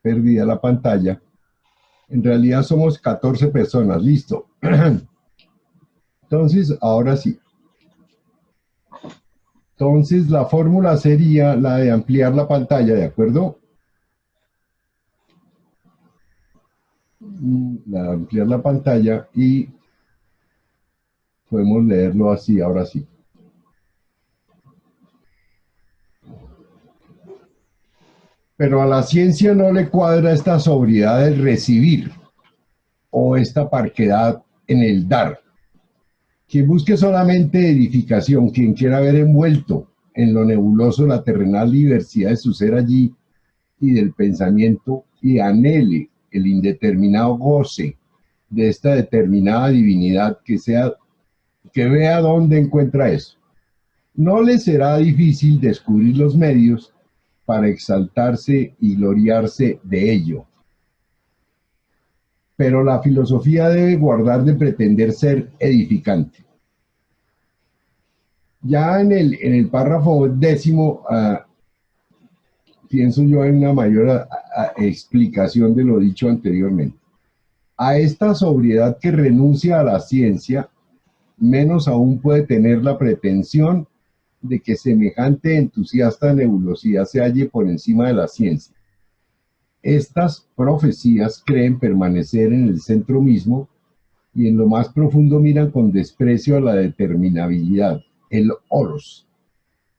perdida la pantalla. En realidad somos 14 personas, listo. Entonces, ahora sí. Entonces, la fórmula sería la de ampliar la pantalla, ¿de acuerdo? La de ampliar la pantalla y podemos leerlo así, ahora sí. Pero a la ciencia no le cuadra esta sobriedad del recibir o esta parquedad en el dar. Quien busque solamente edificación, quien quiera ver envuelto en lo nebuloso la terrenal diversidad de su ser allí y del pensamiento y anhele el indeterminado goce de esta determinada divinidad que vea dónde encuentra eso. No le será difícil descubrir los medios para exaltarse y gloriarse de ello. Pero la filosofía debe guardar de pretender ser edificante. Ya en el párrafo 10, pienso yo en una mayor explicación de lo dicho anteriormente. A esta sobriedad que renuncia a la ciencia, menos aún puede tener la pretensión de que semejante entusiasta nebulosidad se halle por encima de la ciencia. Estas profecías creen permanecer en el centro mismo y en lo más profundo miran con desprecio a la determinabilidad, el oros,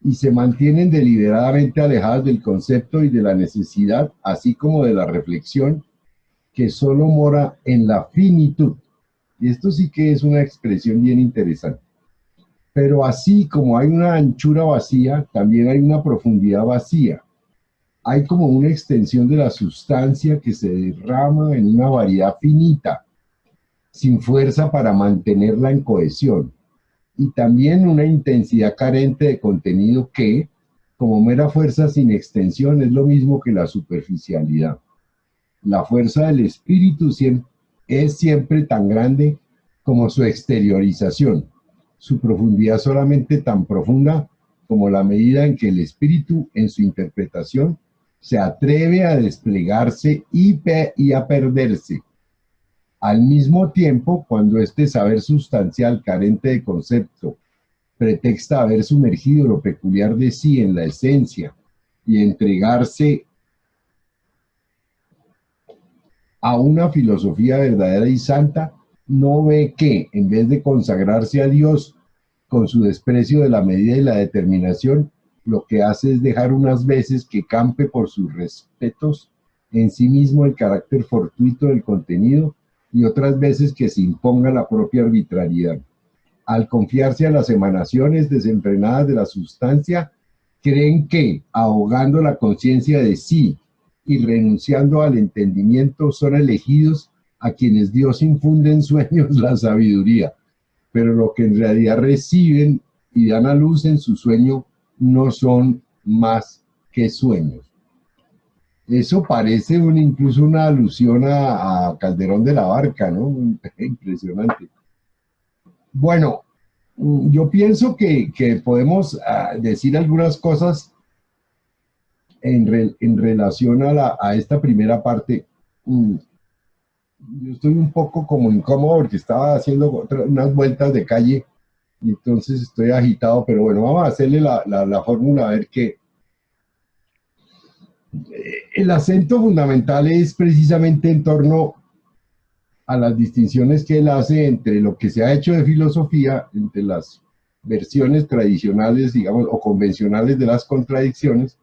y se mantienen deliberadamente alejadas del concepto y de la necesidad, así como de la reflexión, que solo mora en la finitud. Y esto sí que es una expresión bien interesante. Pero así como hay una anchura vacía, también hay una profundidad vacía. Hay como una extensión de la sustancia que se derrama en una variedad finita, sin fuerza para mantenerla en cohesión, y también una intensidad carente de contenido que, como mera fuerza sin extensión, es lo mismo que la superficialidad. La fuerza del espíritu es siempre tan grande como su exteriorización, su profundidad solamente tan profunda como la medida en que el espíritu, en su interpretación, se atreve a desplegarse y a perderse. Al mismo tiempo, cuando este saber sustancial carente de concepto pretexta haber sumergido lo peculiar de sí en la esencia y entregarse a una filosofía verdadera y santa, no ve que, en vez de consagrarse a Dios con su desprecio de la medida y la determinación, lo que hace es dejar unas veces que campe por sus respetos en sí mismo el carácter fortuito del contenido y otras veces que se imponga la propia arbitrariedad. Al confiarse a las emanaciones desenfrenadas de la sustancia, creen que, ahogando la conciencia de sí y renunciando al entendimiento, son elegidos a quienes Dios infunde en sueños la sabiduría, pero lo que en realidad reciben y dan a luz en su sueño no son más que sueños. Eso parece incluso una alusión a Calderón de la Barca, ¿no? Impresionante. Bueno, yo pienso que podemos decir algunas cosas en relación a esta primera parte. Yo estoy un poco como incómodo porque estaba haciendo unas vueltas de calle y entonces estoy agitado, pero bueno, vamos a hacerle la fórmula a ver qué. El acento fundamental es precisamente en torno a las distinciones que él hace entre lo que se ha hecho de filosofía, entre las versiones tradicionales, digamos, o convencionales de las contradicciones,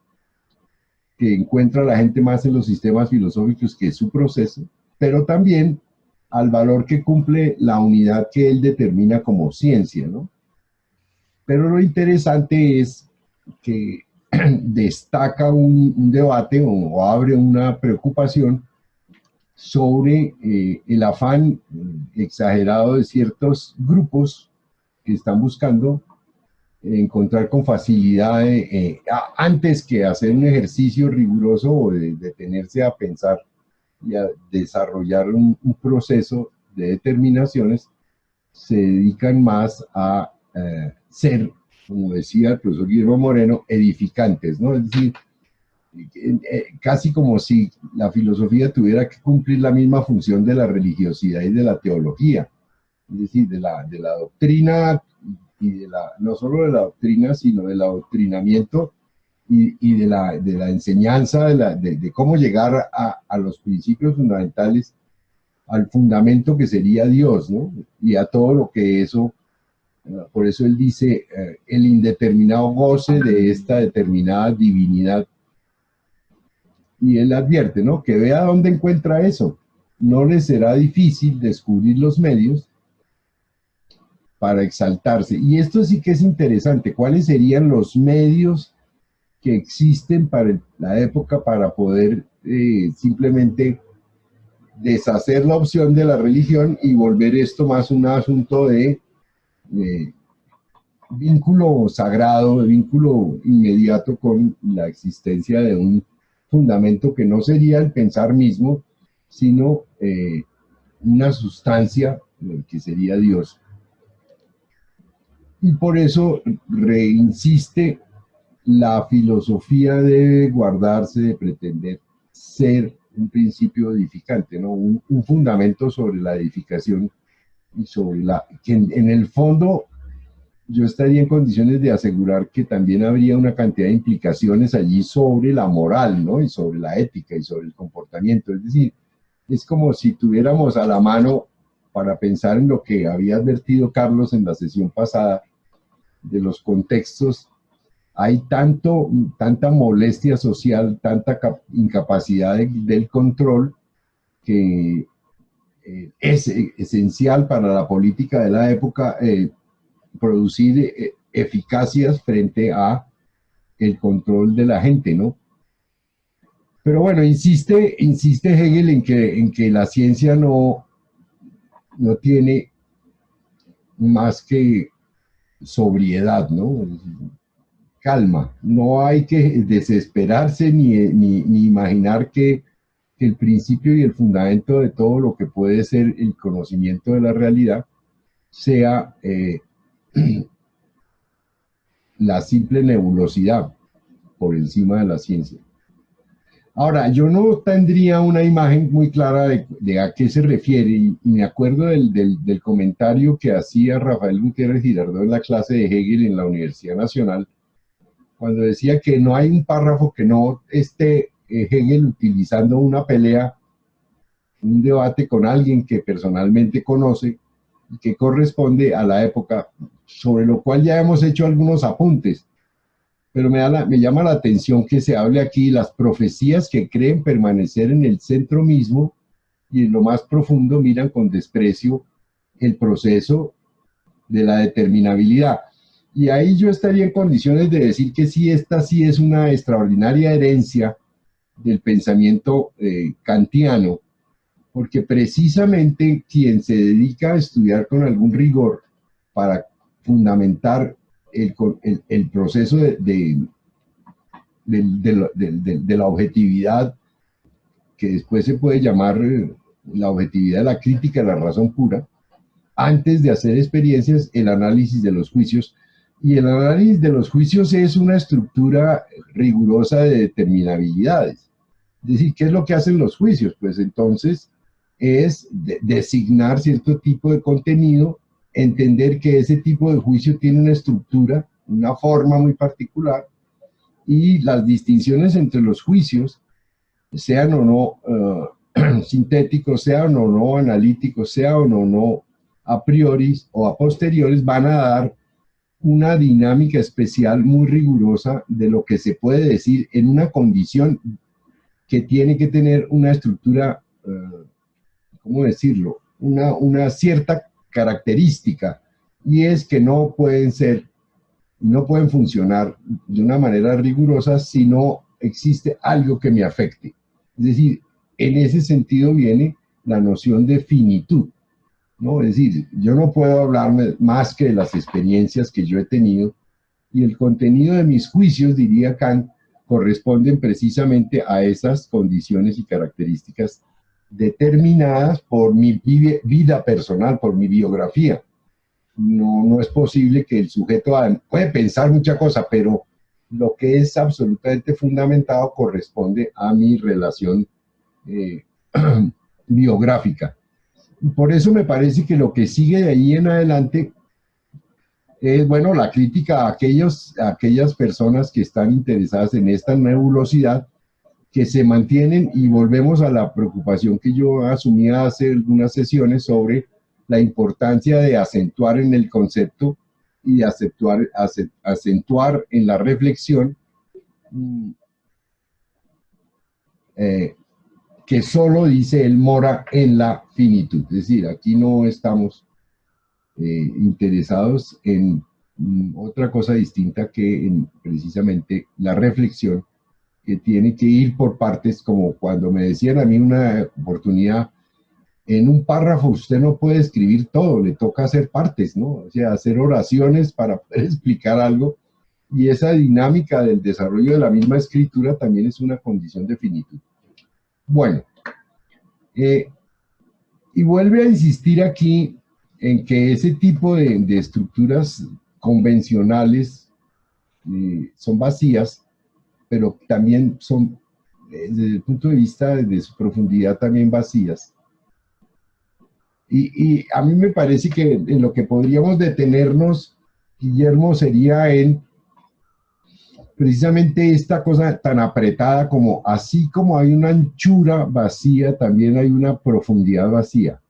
que encuentra la gente más en los sistemas filosóficos, que es su proceso, pero también al valor que cumple la unidad que él determina como ciencia, ¿no? Pero lo interesante es que destaca un debate o abre una preocupación sobre el afán exagerado de ciertos grupos que están buscando encontrar con facilidad, antes que hacer un ejercicio riguroso o de detenerse a pensar y a desarrollar un proceso de determinaciones, se dedican más a ser, como decía el profesor Guillermo Moreno, edificantes, ¿no? Es decir, casi como si la filosofía tuviera que cumplir la misma función de la religiosidad y de la teología, es decir, de la doctrina y no solo de la doctrina, sino del adoctrinamiento y de la enseñanza, de cómo llegar a los principios fundamentales, al fundamento que sería Dios, ¿no? Y a todo lo que eso, por eso él dice, el indeterminado goce de esta determinada divinidad. Y él advierte, ¿no? Que vea dónde encuentra eso. No le será difícil descubrir los medios para exaltarse. Y esto sí que es interesante. ¿Cuáles serían los medios que existen para la época para poder simplemente deshacer la opción de la religión y volver esto más un asunto de vínculo sagrado, de vínculo inmediato con la existencia de un fundamento que no sería el pensar mismo, sino una sustancia que sería Dios? Y por eso reinsiste, la filosofía debe guardarse de pretender ser un principio edificante, ¿no? Un fundamento sobre la edificación y sobre que en el fondo yo estaría en condiciones de asegurar que también habría una cantidad de implicaciones allí sobre la moral, ¿no? Y sobre la ética y sobre el comportamiento. Es decir, es como si tuviéramos a la mano, para pensar en lo que había advertido Carlos en la sesión pasada, de los contextos. Hay tanta molestia social, tanta incapacidad del control, que es esencial para la política de la época producir eficacias frente a el control de la gente, ¿no? Pero bueno, insiste Hegel en que la ciencia no tiene más que sobriedad, ¿no? Calma, no hay que desesperarse ni imaginar que el principio y el fundamento de todo lo que puede ser el conocimiento de la realidad sea la simple nebulosidad por encima de la ciencia. Ahora, yo no tendría una imagen muy clara de a qué se refiere, y me acuerdo del comentario que hacía Rafael Gutiérrez Girardot en la clase de Hegel en la Universidad Nacional, cuando decía que no hay un párrafo que no esté Hegel utilizando una pelea, un debate con alguien que personalmente conoce y que corresponde a la época, sobre lo cual ya hemos hecho algunos apuntes. Pero me llama la atención que se hable aquí las profecías que creen permanecer en el centro mismo y en lo más profundo miran con desprecio el proceso de la determinabilidad. Y ahí yo estaría en condiciones de decir que sí, esta sí es una extraordinaria herencia del pensamiento kantiano, porque precisamente quien se dedica a estudiar con algún rigor para fundamentar el proceso de la objetividad, que después se puede llamar la objetividad de la crítica de la razón pura, antes de hacer experiencias, el análisis de los juicios. Y el análisis de los juicios es una estructura rigurosa de determinabilidades. Es decir, ¿qué es lo que hacen los juicios? Pues entonces es designar cierto tipo de contenido, entender que ese tipo de juicio tiene una estructura, una forma muy particular, y las distinciones entre los juicios, sean o no sintéticos, sean o no analíticos, sean o no a priori o a posteriores, van a dar una dinámica especial muy rigurosa de lo que se puede decir en una condición que tiene que tener una estructura, ¿cómo decirlo? Una cierta característica, y es que no pueden funcionar de una manera rigurosa si no existe algo que me afecte. Es decir, en ese sentido viene la noción de finitud, ¿no? Es decir, yo no puedo hablarme más que de las experiencias que yo he tenido, y el contenido de mis juicios, diría Kant, corresponden precisamente a esas condiciones y características determinadas por mi vida personal, por mi biografía. No es posible que el sujeto puede pensar mucha cosa, pero lo que es absolutamente fundamentado corresponde a mi relación eh, biográfica. Y por eso me parece que lo que sigue de ahí en adelante es, bueno, la crítica a aquellas personas que están interesadas en esta nebulosidad, que se mantienen, y volvemos a la preocupación que yo asumía hace algunas sesiones sobre la importancia de acentuar en el concepto y de acentuar en la reflexión eh, que solo dice él mora en la finitud. Es decir, aquí no estamos interesados en otra cosa distinta que en precisamente la reflexión, que tiene que ir por partes, como cuando me decían a mí una oportunidad, en un párrafo usted no puede escribir todo, le toca hacer partes, ¿no? O sea, hacer oraciones para poder explicar algo, y esa dinámica del desarrollo de la misma escritura también es una condición de finitud. Bueno, eh, y vuelve a insistir aquí en que ese tipo de estructuras convencionales son vacías, pero también son, desde el punto de vista de su profundidad, también vacías. Y a mí me parece que en lo que podríamos detenernos, Guillermo, sería en precisamente esta cosa tan apretada, como así como hay una anchura vacía, también hay una profundidad vacía.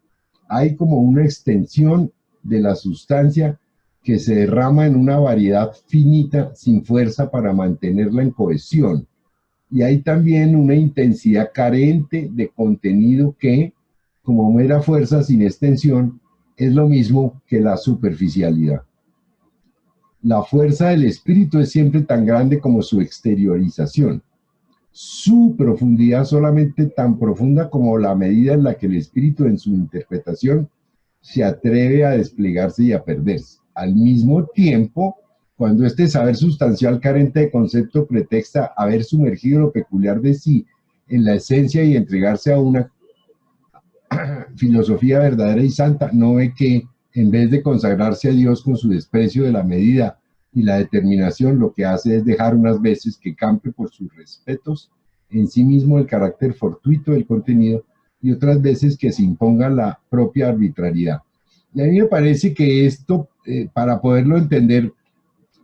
Hay como una extensión de la sustancia que se derrama en una variedad finita, sin fuerza para mantenerla en cohesión. Y hay también una intensidad carente de contenido que, como mera fuerza sin extensión, es lo mismo que la superficialidad. La fuerza del espíritu es siempre tan grande como su exteriorización. Su profundidad solamente tan profunda como la medida en la que el espíritu, en su interpretación, se atreve a desplegarse y a perderse. Al mismo tiempo, cuando este saber sustancial carente de concepto pretexta haber sumergido lo peculiar de sí en la esencia y entregarse a una filosofía verdadera y santa, no ve que, en vez de consagrarse a Dios con su desprecio de la medida y la determinación, lo que hace es dejar unas veces que campe por sus respetos en sí mismo el carácter fortuito del contenido, y otras veces que se imponga la propia arbitrariedad. Y a mí me parece que esto, para poderlo entender,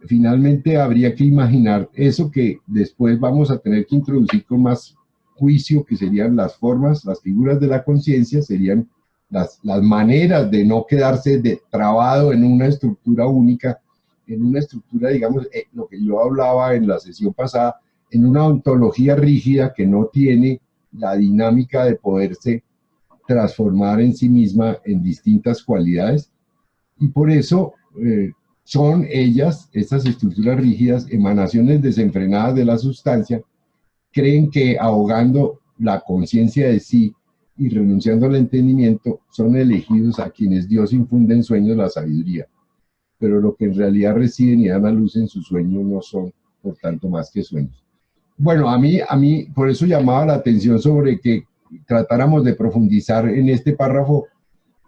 finalmente habría que imaginar eso que después vamos a tener que introducir con más juicio, que serían las formas, las figuras de la conciencia, serían las maneras de no quedarse trabado en una estructura única, en una estructura, digamos, lo que yo hablaba en la sesión pasada, en una ontología rígida que no tiene la dinámica de poderse transformar en sí misma en distintas cualidades. Y por eso son ellas, estas estructuras rígidas, emanaciones desenfrenadas de la sustancia, creen que ahogando la conciencia de sí y renunciando al entendimiento, son elegidos a quienes Dios infunde en sueños la sabiduría. Pero lo que en realidad reciben y dan a luz en sus sueños no son, por tanto, más que sueños. Bueno, a mí, por eso llamaba la atención sobre que tratáramos de profundizar en este párrafo,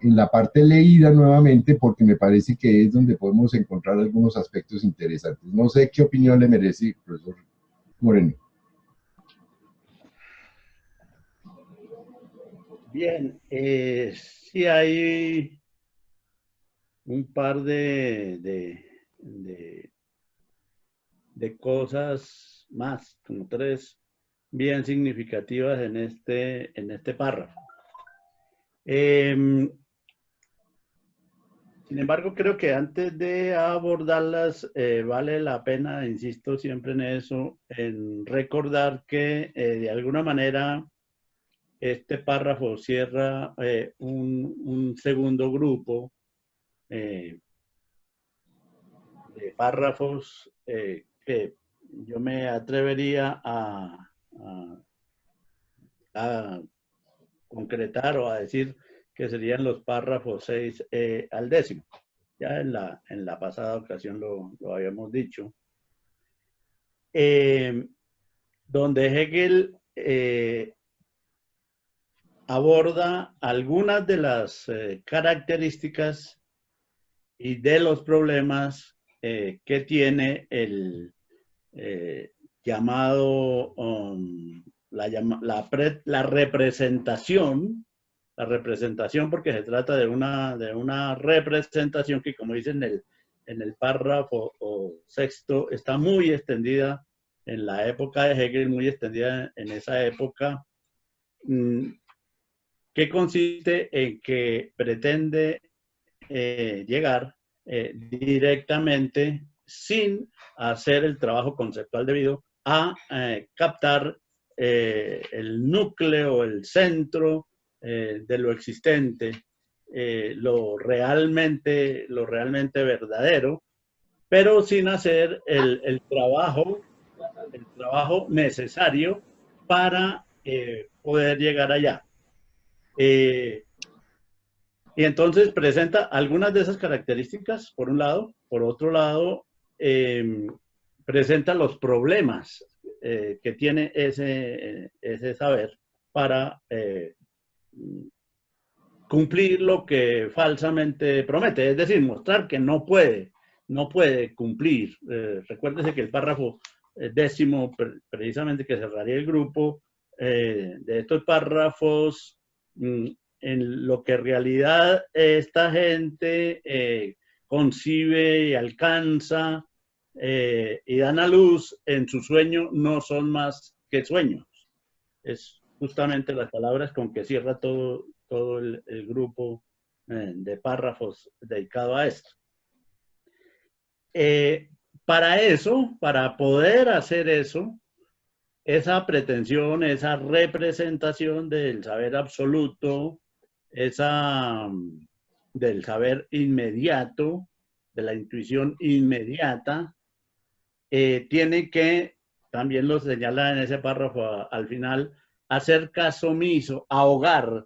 en la parte leída nuevamente, porque me parece que es donde podemos encontrar algunos aspectos interesantes. No sé qué opinión le merece, profesor Moreno. Bien, sí hay un par de cosas más, como tres bien significativas en este párrafo. Sin embargo, creo que antes de abordarlas, vale la pena, insisto siempre en eso, en recordar que de alguna manera este párrafo cierra un segundo grupo de párrafos que yo me atrevería a concretar o a decir que serían los párrafos 6 al 10. Ya en la pasada ocasión lo habíamos dicho. Donde Hegel aborda algunas de las características y de los problemas que tiene el llamado la representación, porque se trata de una representación que, como dice en el párrafo sexto, está muy extendida en la época de Hegel, muy extendida en esa época, que consiste en que pretende llegar directamente, sin hacer el trabajo conceptual debido, a captar el núcleo, el centro de lo existente, lo realmente verdadero, pero sin hacer el trabajo necesario para poder llegar allá. Y entonces presenta algunas de esas características, por un lado. Por otro lado, presenta los problemas que tiene ese saber para cumplir lo que falsamente promete, es decir, mostrar que no puede cumplir. Recuérdese que el párrafo décimo, precisamente, que cerraría el grupo, de estos párrafos, en lo que en realidad esta gente concibe y alcanza y dan a luz en su sueño, no son más que sueños. Es justamente las palabras con que cierra todo el grupo de párrafos dedicado a esto. Para eso, para poder hacer eso, esa pretensión, esa representación del saber absoluto, del saber inmediato, de la intuición inmediata, tiene que, también lo señala en ese párrafo al final, hacer caso omiso, ahogar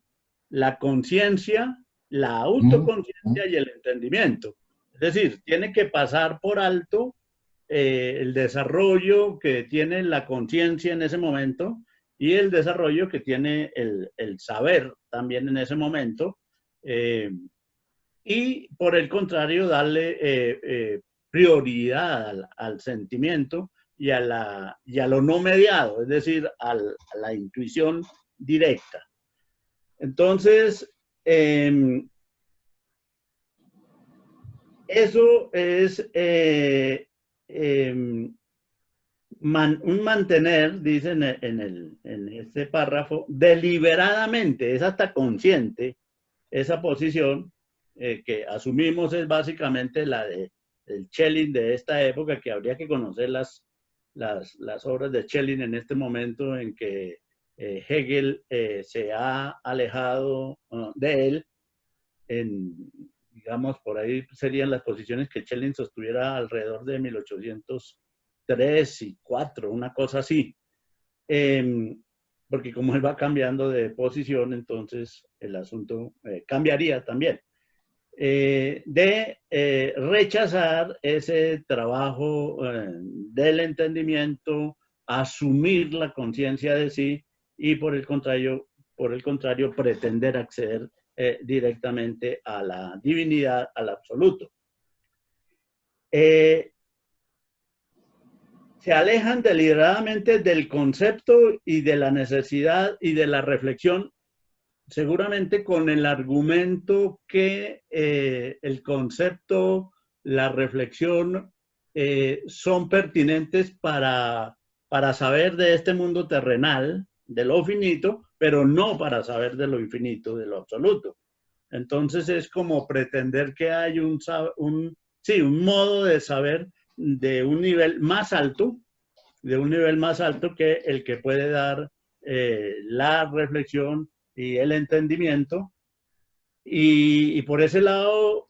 la conciencia, la autoconciencia y el entendimiento. Es decir, tiene que pasar por alto el desarrollo que tiene la conciencia en ese momento y el desarrollo que tiene el saber también en ese momento, y por el contrario darle prioridad al sentimiento y a lo no mediado, es decir, a la intuición directa. Entonces, eso es un mantener, dice en este párrafo, deliberadamente, es hasta consciente, esa posición que asumimos es básicamente la del Schelling de esta época, que habría que conocer las obras de Schelling en este momento en que Hegel se ha alejado de él. Digamos, por ahí serían las posiciones que Schelling sostuviera alrededor de 1803 y 4, una cosa así. Porque como él va cambiando de posición, entonces el asunto cambiaría también. De rechazar ese trabajo del entendimiento, asumir la conciencia de sí y por el contrario pretender acceder directamente a la divinidad, al absoluto. Se alejan deliberadamente del concepto y de la necesidad y de la reflexión, seguramente con el argumento que el concepto, la reflexión son pertinentes para saber de este mundo terrenal, de lo finito, pero no para saber de lo infinito, de lo absoluto. Entonces es como pretender que hay un modo de saber de un nivel más alto, que el que puede dar la reflexión y el entendimiento. Y por ese lado,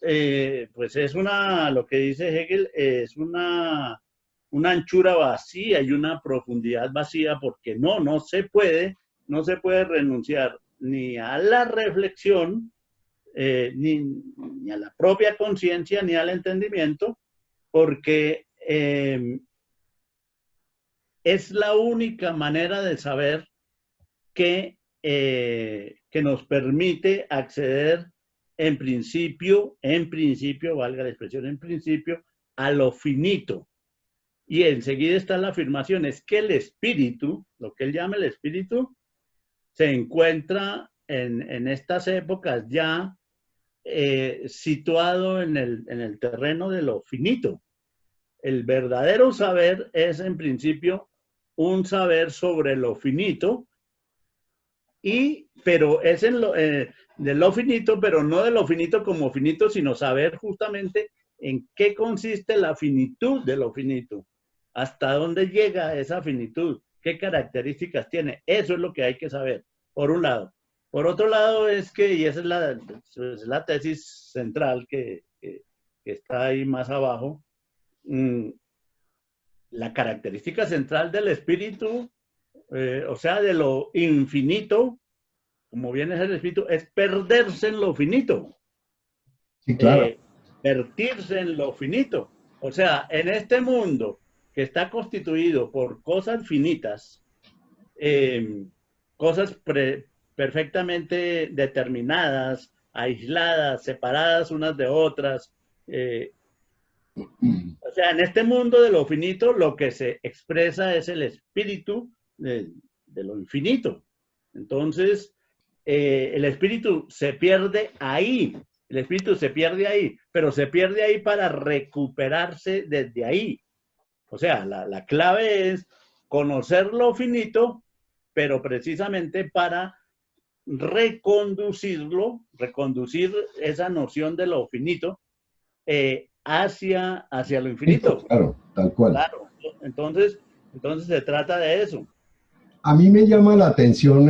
pues es lo que dice Hegel, es una anchura vacía y una profundidad vacía, porque no se puede renunciar ni a la reflexión, ni a la propia conciencia, ni al entendimiento, porque es la única manera de saber que nos permite acceder en principio, valga la expresión, en principio, a lo finito. Y enseguida está la afirmación, es que el espíritu, lo que él llama el espíritu, se encuentra en estas épocas ya situado en el terreno de lo finito. El verdadero saber es en principio un saber sobre lo finito, pero es de lo finito, pero no de lo finito como finito, sino saber justamente en qué consiste la finitud de lo finito, hasta dónde llega esa finitud, qué características tiene. Eso es lo que hay que saber, por un lado. Por otro lado es que, y esa es la tesis central que está ahí más abajo, la característica central del espíritu, o sea, de lo infinito, como bien es el espíritu, es perderse en lo finito. Sí, claro. Vertirse en lo finito. O sea, en este mundo que está constituido por cosas finitas, cosas perfectamente determinadas, aisladas, separadas unas de otras. O sea, en este mundo de lo finito, lo que se expresa es el espíritu de lo infinito. Entonces, el espíritu se pierde ahí. El espíritu se pierde ahí, pero se pierde ahí para recuperarse desde ahí. O sea, la clave es conocer lo finito, pero precisamente para reconducir esa noción de lo finito hacia lo infinito. Claro, tal cual. Claro, entonces se trata de eso. A mí me llama la atención,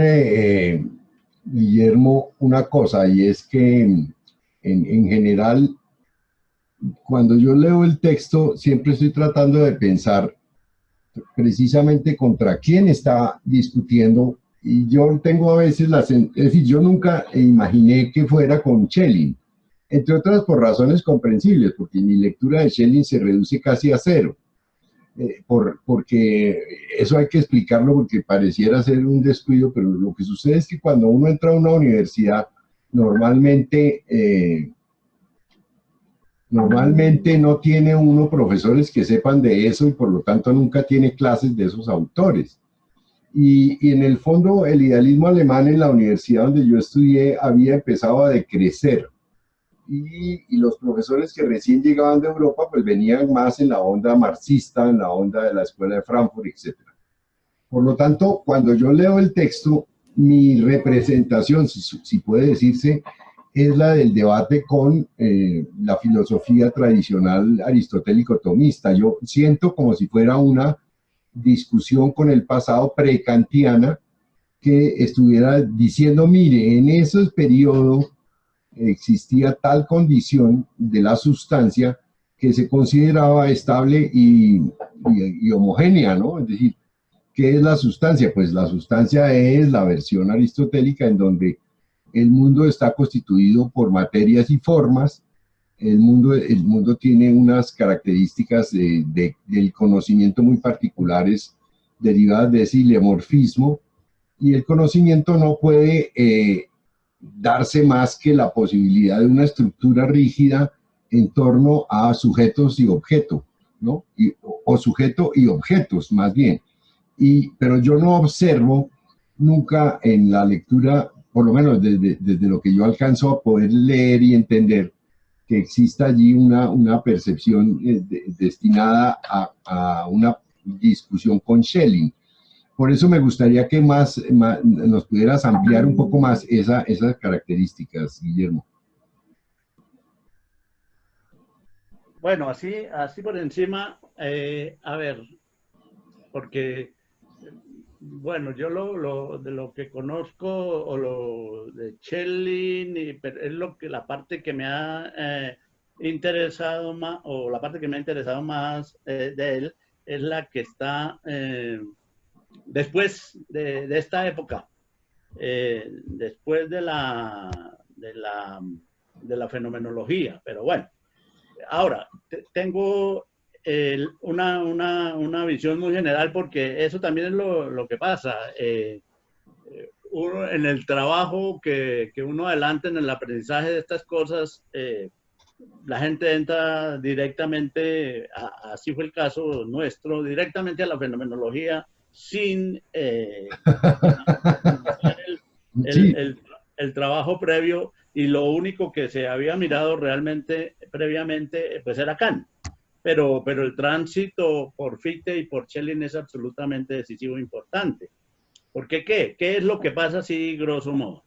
Guillermo, una cosa, y es que en general, cuando yo leo el texto, siempre estoy tratando de pensar precisamente contra quién está discutiendo, y yo tengo a veces es decir, yo nunca imaginé que fuera con Schelling, entre otras por razones comprensibles, porque mi lectura de Schelling se reduce casi a cero. Porque eso hay que explicarlo porque pareciera ser un descuido, pero lo que sucede es que cuando uno entra a una universidad, normalmente no tiene uno profesores que sepan de eso y por lo tanto nunca tiene clases de esos autores. Y en el fondo el idealismo alemán en la universidad donde yo estudié había empezado a decrecer. Y los profesores que recién llegaban de Europa pues venían más en la onda marxista, en la onda de la escuela de Frankfurt, etc. Por lo tanto, cuando yo leo el texto, mi representación, si puede decirse, es la del debate con la filosofía tradicional aristotélico-tomista. Yo siento como si fuera una discusión con el pasado prekantiana que estuviera diciendo, mire, en ese periodo existía tal condición de la sustancia que se consideraba estable y homogénea, ¿no? Es decir, ¿qué es la sustancia? Pues la sustancia es la versión aristotélica en donde el mundo está constituido por materias y formas. El mundo tiene unas características del conocimiento muy particulares derivadas de ese ilemorfismo, y el conocimiento no puede darse más que la posibilidad de una estructura rígida en torno a sujetos y objeto, ¿no? O sujeto y objetos, más bien. Pero yo no observo nunca en la lectura, por lo menos desde lo que yo alcanzo a poder leer y entender, que exista allí una percepción destinada a una discusión con Schelling. Por eso me gustaría que más nos pudieras ampliar un poco más esas características, Guillermo. Bueno, así por encima, a ver, porque, bueno, yo de lo que conozco, o lo de Schelling, es la parte que me ha interesado más, o la parte que me ha interesado más de él, es la que está después de esta época, después de la fenomenología. Pero bueno, ahora tengo una visión muy general, porque eso también es lo que pasa. Uno, en el trabajo que uno adelanta en el aprendizaje de estas cosas, la gente entra directamente, así fue el caso nuestro, directamente a la fenomenología sin iniciar el, Sí, el, el trabajo previo, y lo único que se había mirado realmente previamente pues era Kant. Pero el tránsito por Fichte y por Schelling es absolutamente decisivo e importante. ¿Por qué qué? ¿Qué es lo que pasa así grosso modo?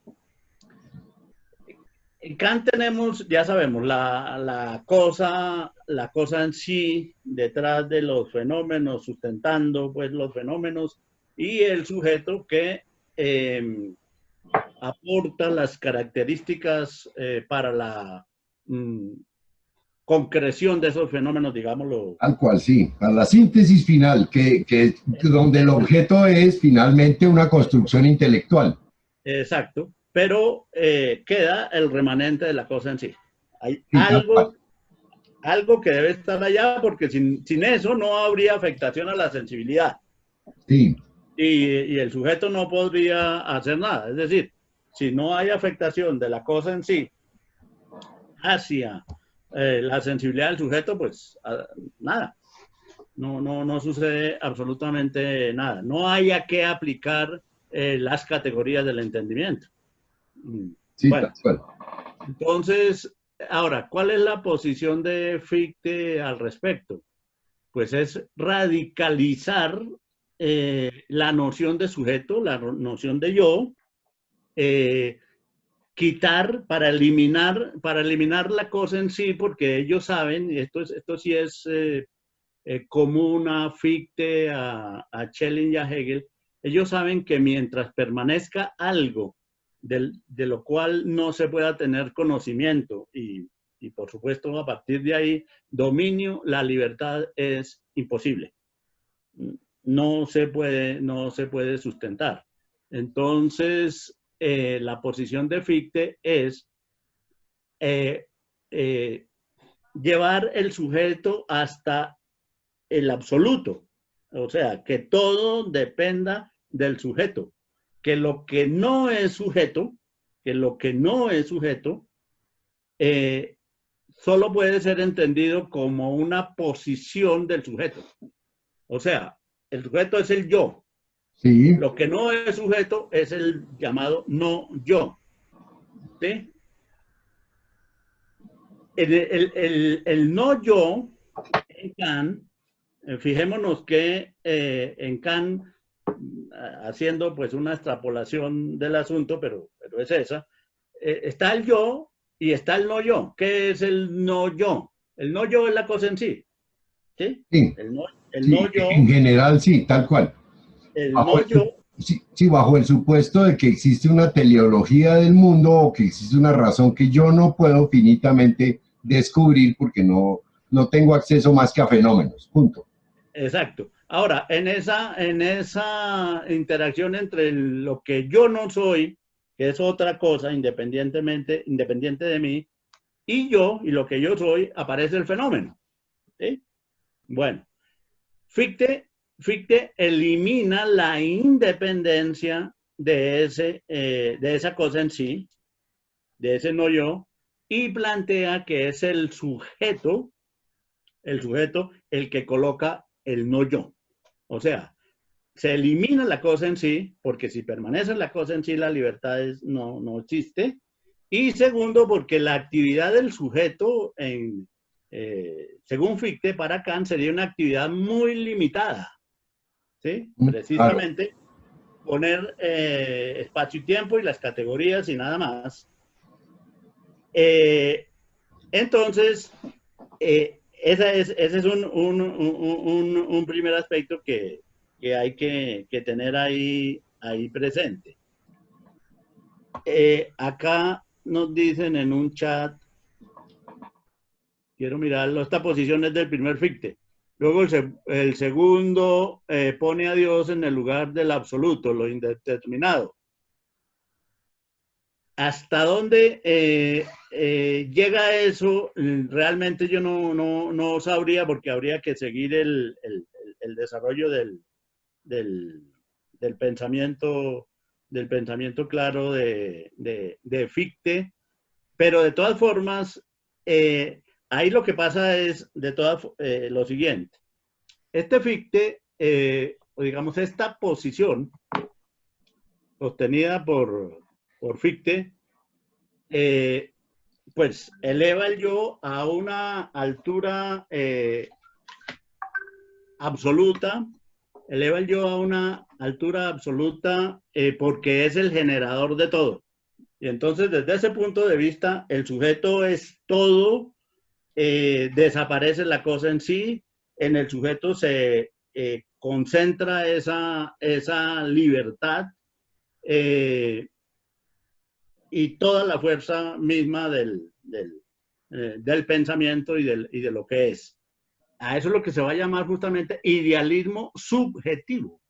En Kant tenemos, ya sabemos, la cosa en sí, detrás de los fenómenos, sustentando pues los fenómenos, y el sujeto que eh, aporta las características para la mm, concreción de esos fenómenos, digámoslo. tal cual, sí. A la síntesis final, donde el El, objeto es finalmente una construcción intelectual. exacto, pero queda el remanente de la cosa en sí. Hay Sí, tal cual. algo que debe estar allá, porque sin eso no habría afectación a la sensibilidad, Sí, y el sujeto no podría hacer nada. Es decir, si no hay afectación de la cosa en sí hacia la sensibilidad del sujeto, pues nada, no sucede absolutamente nada. No haya que aplicar las categorías del entendimiento. sí, tal Bueno, cual. entonces, ahora, ¿cuál es la posición de Fichte al respecto? Pues es radicalizar la noción de sujeto, la noción de yo, eh, quitar para eliminar la cosa en sí, porque ellos saben, y esto sí es común a Fichte, a Schelling y a Hegel, ellos saben que mientras permanezca algo de lo cual no se pueda tener conocimiento y por supuesto a partir de ahí dominio, la libertad es imposible. No se puede sustentar. Entonces, la posición de Fichte es eh, eh, llevar el sujeto hasta el absoluto, o sea, que todo dependa del sujeto, que lo que no es sujeto, que lo que no es sujeto, eh, solo puede ser entendido como una posición del sujeto. O sea, el sujeto es el yo, Sí, lo que no es sujeto es el llamado no yo. ¿Sí? El no yo en Kant, fijémonos que en Kant, haciendo pues una extrapolación del asunto, pero es esa, está el yo y está el no yo. ¿Qué es el no yo? El no yo es la cosa en sí. ¿Sí? sí, El no, el sí, no en yo, general sí, tal cual. el Bajo no el, yo, sí, sí, bajo el supuesto de que existe una teleología del mundo o que existe una razón que yo no puedo finitamente descubrir porque no tengo acceso más que a fenómenos, punto. exacto. Ahora, en esa interacción entre lo que yo no soy, que es otra cosa independiente de mí, y yo, y lo que yo soy, aparece el fenómeno. ¿Sí? Bueno, Fichte, Fichte elimina la independencia de esa cosa en sí, de ese no yo, y plantea que es el sujeto el que coloca el no yo. O sea, se elimina la cosa en sí, porque si permanece la cosa en sí, la libertad no existe. Y segundo, porque la actividad del sujeto, según Fichte, para Kant, sería una actividad muy limitada. ¿Sí? Claro, Precisamente poner espacio y tiempo y las categorías y nada más. Eh, entonces, ese es un primer aspecto que hay que tener ahí presente. Acá nos dicen en un chat, quiero mirarlo, esta posición es del primer Fichte. Luego el segundo pone a Dios en el lugar del absoluto, lo indeterminado. ¿Hasta dónde llega eso? Realmente yo no sabría, porque habría que seguir el desarrollo del, del pensamiento, del pensamiento claro de Fichte, pero de todas formas, ahí lo que pasa es lo siguiente. Este Fichte, o digamos, esta posición sostenida por Fichte, pues eleva el yo a una altura absoluta, eleva el yo a una altura absoluta porque es el generador de todo. Y entonces, desde ese punto de vista, el sujeto es todo, desaparece la cosa en sí, en el sujeto se concentra esa libertad y toda la fuerza misma del pensamiento y de lo que es. A eso es lo que se va a llamar justamente idealismo subjetivo.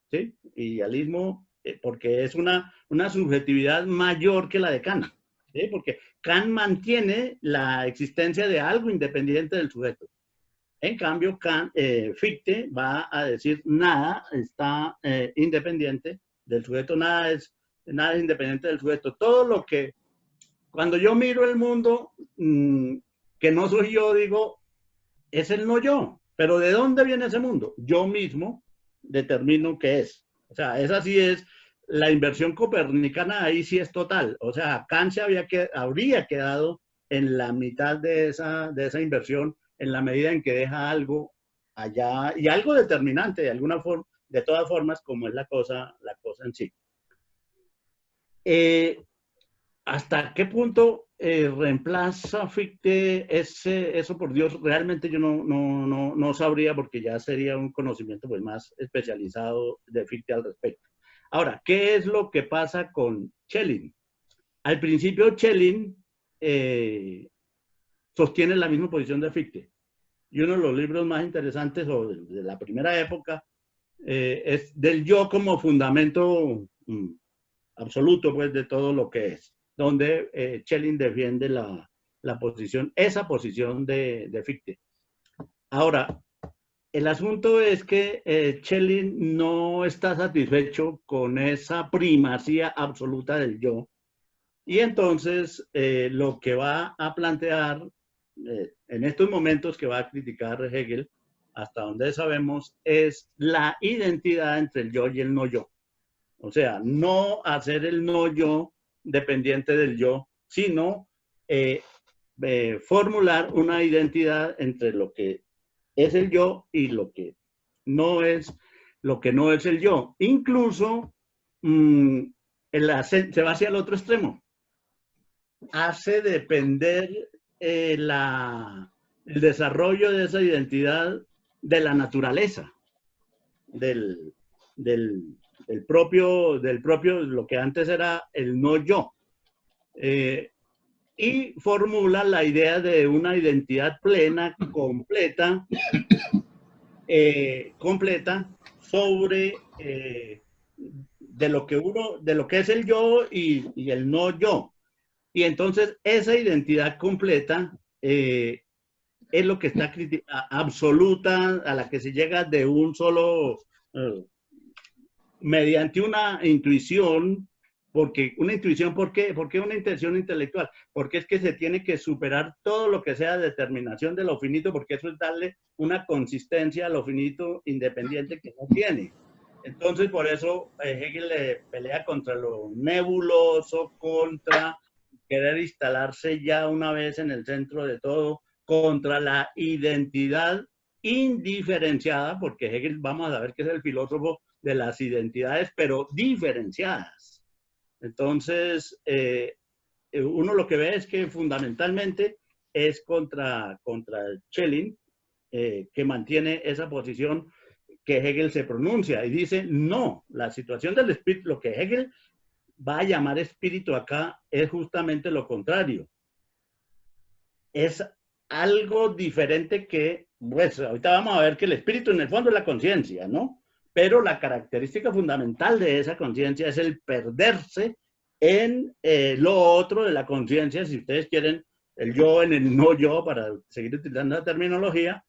¿Sí? Idealismo, porque es una subjetividad mayor que la de Kant. ¿Sí? Porque Kant mantiene la existencia de algo independiente del sujeto. En cambio, Fichte va a decir nada está independiente del sujeto, nada es independiente del sujeto. Todo lo que, cuando yo miro el mundo, que no soy yo, digo, es el no yo. Pero ¿de dónde viene ese mundo? Yo mismo determino qué es. O sea, esa sí es la inversión copernicana, ahí sí es total. O sea, Kant habría quedado en la mitad de esa inversión en la medida en que deja algo allá y algo determinante de alguna forma, de todas formas, como es la cosa en sí. ¿Hasta qué punto reemplaza Fichte eso? Por Dios, realmente yo no sabría, porque ya sería un conocimiento pues más especializado de Fichte al respecto. Ahora, ¿qué es lo que pasa con Schelling? Al principio Schelling sostiene la misma posición de Fichte. Y uno de los libros más interesantes o de la primera época es del yo como fundamento absoluto pues de todo lo que es, donde Schelling defiende esa posición de Fichte. Ahora, el asunto es que Schelling no está satisfecho con esa primacía absoluta del yo, y entonces lo que va a plantear en estos momentos, que va a criticar Hegel, hasta donde sabemos, es la identidad entre el yo y el no yo. O sea, no hacer el no yo dependiente del yo, sino formular una identidad entre lo que es el yo y lo que no es el yo. Incluso se va hacia el otro extremo. Hace depender el desarrollo de esa identidad de la naturaleza, del propio, lo que antes era el no yo. Y formula la idea de una identidad plena, completa sobre de lo que es el yo y el no yo. Y entonces esa identidad completa es lo que está absoluta, a la que se llega de un solo, mediante una intuición. Porque una intuición, ¿por qué? ¿Por qué una intención intelectual? Porque es que se tiene que superar todo lo que sea determinación de lo finito, porque eso es darle una consistencia a lo finito independiente que no tiene. Entonces, por eso Hegel le pelea contra lo nebuloso, contra querer instalarse ya una vez en el centro de todo, contra la identidad indiferenciada, porque Hegel, vamos a ver que es el filósofo de las identidades, pero diferenciadas. Entonces, uno lo que ve es que fundamentalmente es contra Schelling, que mantiene esa posición que Hegel se pronuncia y dice, no, la situación del espíritu, lo que Hegel va a llamar espíritu acá es justamente lo contrario. Es algo diferente que, pues ahorita vamos a ver que el espíritu en el fondo es la conciencia, ¿no? Pero la característica fundamental de esa conciencia es el perderse en lo otro de la conciencia, si ustedes quieren, el yo en el no yo, para seguir utilizando la terminología,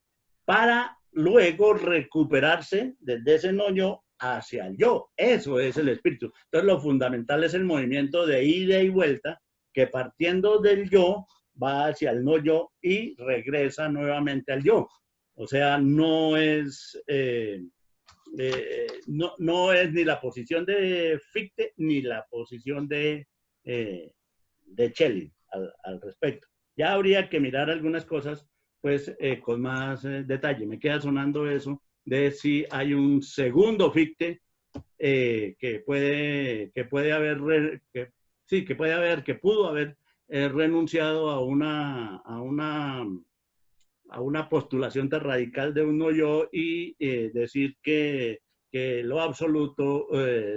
para luego recuperarse desde ese no yo hacia el yo. Eso es el espíritu. Entonces lo fundamental es el movimiento de ida y vuelta, que partiendo del yo va hacia el no yo y regresa nuevamente al yo. O sea, no es ni la posición de Fichte ni la posición de Schelling al respecto. Ya habría que mirar algunas cosas pues con más detalle. Me queda sonando eso de si hay un segundo Fichte que pudo haber renunciado a una postulación tan radical de un no yo y decir que lo absoluto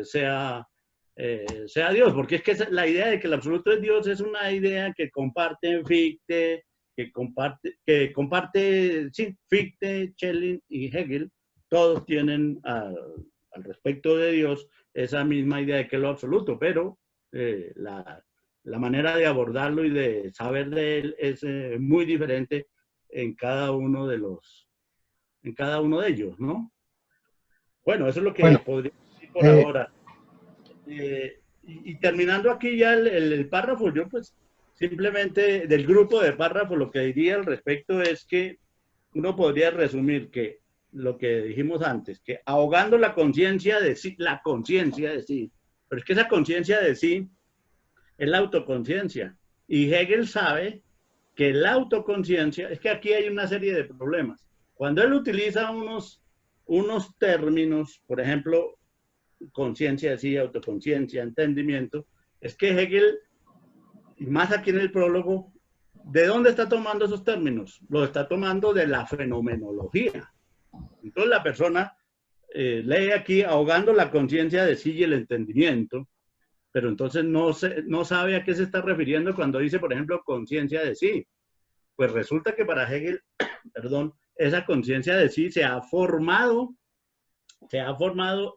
sea Dios, porque es que la idea de que el absoluto es Dios es una idea que comparten Fichte, Fichte, Schelling y Hegel. Todos tienen al respecto de Dios esa misma idea de que es lo absoluto, pero la manera de abordarlo y de saber de él es muy diferente en cada uno de ellos, ¿no? Bueno, eso es lo que podría decir por ahora. Y terminando aquí ya el párrafo, yo pues simplemente del grupo de párrafos lo que diría al respecto es que uno podría resumir que lo que dijimos antes, que ahogando la conciencia de sí, pero es que esa conciencia de sí es la autoconciencia. Y Hegel sabe que la autoconciencia, es que aquí hay una serie de problemas. Cuando él utiliza unos términos, por ejemplo, conciencia de sí, autoconciencia, entendimiento, es que Hegel, y más aquí en el prólogo, ¿de dónde está tomando esos términos? Los está tomando de la fenomenología. Entonces la persona lee aquí ahogando la conciencia de sí y el entendimiento, pero entonces no sabe a qué se está refiriendo cuando dice, por ejemplo, conciencia de sí. Pues resulta que para Hegel, perdón, esa conciencia de sí se ha formado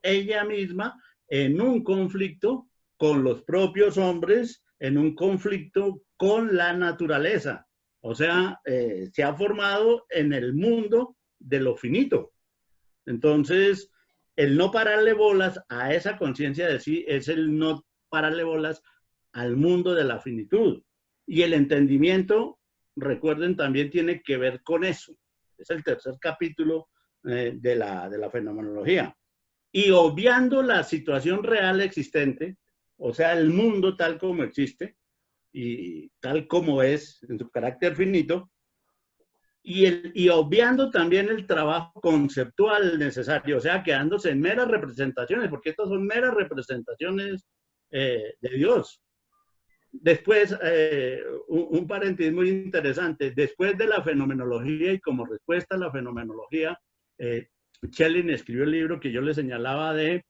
ella misma en un conflicto con los propios hombres, en un conflicto con la naturaleza. O sea, se ha formado en el mundo de lo finito. Entonces, el no pararle bolas a esa conciencia de sí es el no pararle bolas al mundo de la finitud. Y el entendimiento, recuerden, también tiene que ver con eso. Es el tercer capítulo de la fenomenología. Y obviando la situación real existente, o sea, el mundo tal como existe y tal como es en su carácter finito, y obviando también el trabajo conceptual necesario, o sea, quedándose en meras representaciones, porque estas son meras representaciones de Dios. Después, un paréntesis muy interesante, después de la fenomenología y como respuesta a la fenomenología, Schelling escribió el libro que yo le señalaba de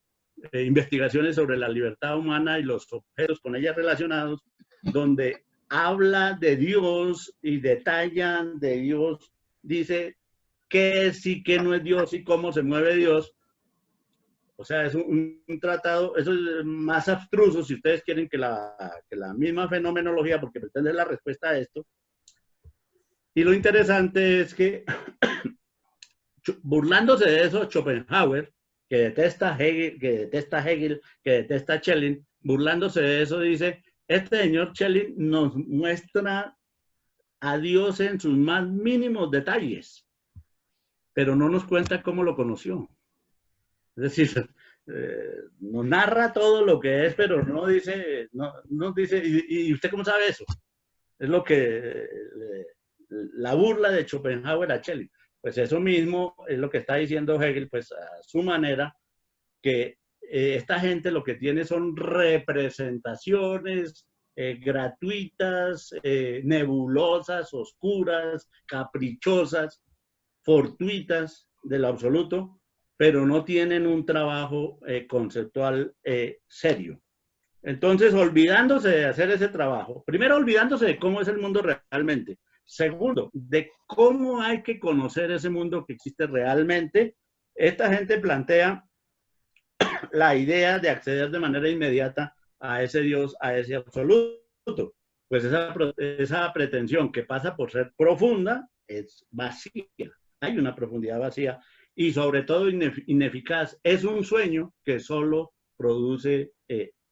investigaciones sobre la libertad humana y los objetos con ella relacionados, donde habla de Dios y detalla de Dios, dice qué es y qué no es Dios y cómo se mueve Dios. O sea, es un tratado, eso es más abstruso si ustedes quieren que la misma fenomenología, porque pretende la respuesta a esto. Y lo interesante es que, burlándose de eso, Schopenhauer, que detesta Hegel, que detesta Schelling, burlándose de eso, dice, este señor Schelling nos muestra a Dios en sus más mínimos detalles, pero no nos cuenta cómo lo conoció. Es decir, nos narra todo lo que es, pero no dice, ¿y usted cómo sabe eso? Es lo que la burla de Schopenhauer a Schelling. Pues eso mismo es lo que está diciendo Hegel, pues a su manera, que esta gente lo que tiene son representaciones gratuitas, nebulosas, oscuras, caprichosas, fortuitas del absoluto, pero no tienen un trabajo conceptual serio. Entonces, olvidándose de hacer ese trabajo, primero olvidándose de cómo es el mundo realmente, segundo, de cómo hay que conocer ese mundo que existe realmente, esta gente plantea la idea de acceder de manera inmediata a ese Dios, a ese absoluto. Pues esa pretensión que pasa por ser profunda es vacía, hay una profundidad vacía y sobre todo ineficaz. Es un sueño que solo produce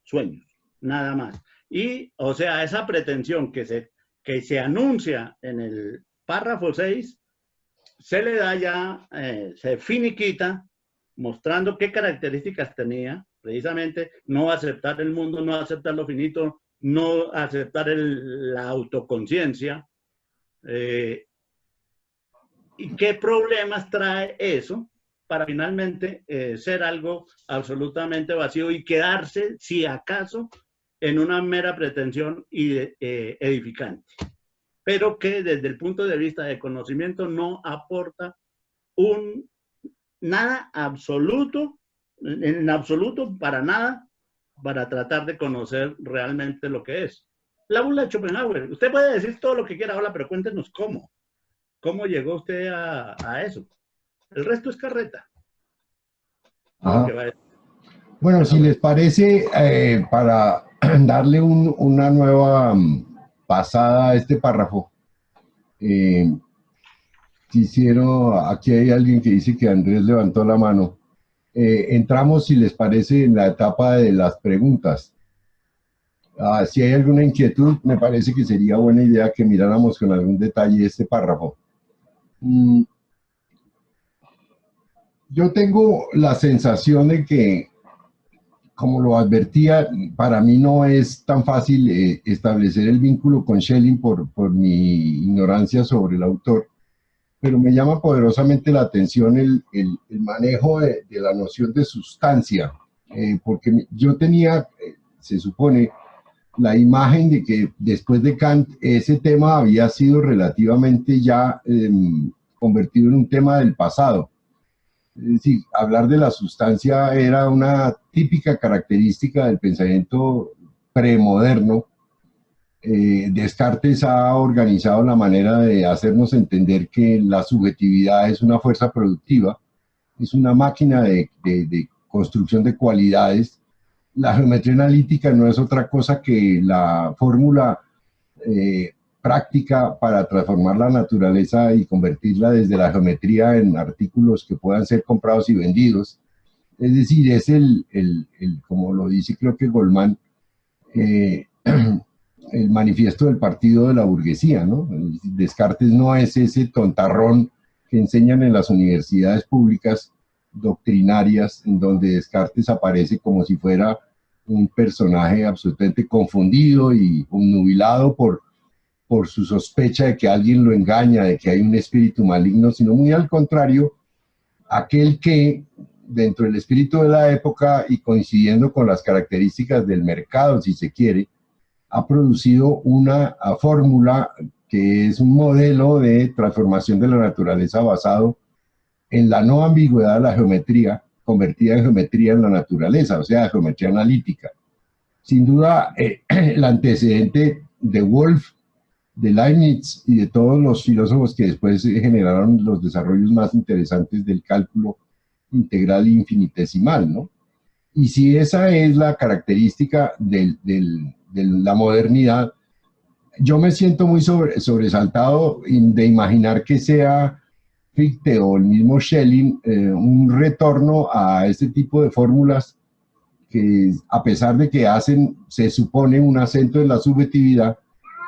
sueños, nada más. Y, o sea, esa pretensión que que se anuncia en el párrafo 6, se le da ya, se finiquita, mostrando qué características tenía, precisamente no aceptar el mundo, no aceptar lo finito, no aceptar la autoconciencia, y qué problemas trae eso para finalmente ser algo absolutamente vacío y quedarse, si acaso, en una mera pretensión edificante, pero que desde el punto de vista de conocimiento no aporta nada absoluto, en absoluto, para nada, para tratar de conocer realmente lo que es. La bula de Schopenhauer. Usted puede decir todo lo que quiera ahora, pero cuéntenos cómo. ¿Cómo llegó usted a eso? El resto es carreta. Ajá. Bueno, si les parece, para darle una nueva pasada a este párrafo, aquí hay alguien que dice que Andrés levantó la mano. Entramos, si les parece, en la etapa de las preguntas. Si hay alguna inquietud, me parece que sería buena idea que miráramos con algún detalle este párrafo. Yo tengo la sensación de que, como lo advertía, para mí no es tan fácil establecer el vínculo con Schelling por mi ignorancia sobre el autor, pero me llama poderosamente la atención el manejo de la noción de sustancia, porque yo tenía, se supone, la imagen de que después de Kant ese tema había sido relativamente ya convertido en un tema del pasado. Es decir, hablar de la sustancia era una típica característica del pensamiento premoderno. Descartes ha organizado la manera de hacernos entender que la subjetividad es una fuerza productiva, es una máquina de construcción de cualidades. La geometría analítica no es otra cosa que la fórmula práctica para transformar la naturaleza y convertirla desde la geometría en artículos que puedan ser comprados y vendidos. Es decir, es como lo dice creo que Goldman, el manifiesto del partido de la burguesía, ¿no? Descartes no es ese tontarrón que enseñan en las universidades públicas doctrinarias, en donde Descartes aparece como si fuera un personaje absolutamente confundido y obnubilado por su sospecha de que alguien lo engaña, de que hay un espíritu maligno, sino muy al contrario, aquel que dentro del espíritu de la época y coincidiendo con las características del mercado, si se quiere, ha producido una fórmula que es un modelo de transformación de la naturaleza basado en la no ambigüedad de la geometría, convertida en geometría en la naturaleza, o sea, geometría analítica. Sin duda, el antecedente de Wolff, de Leibniz y de todos los filósofos que después generaron los desarrollos más interesantes del cálculo integral e infinitesimal, ¿no? Y si esa es la característica de la modernidad, yo me siento muy sobresaltado de imaginar que sea Fichte o el mismo Schelling un retorno a este tipo de fórmulas que, a pesar de que hacen, se supone, un acento en la subjetividad,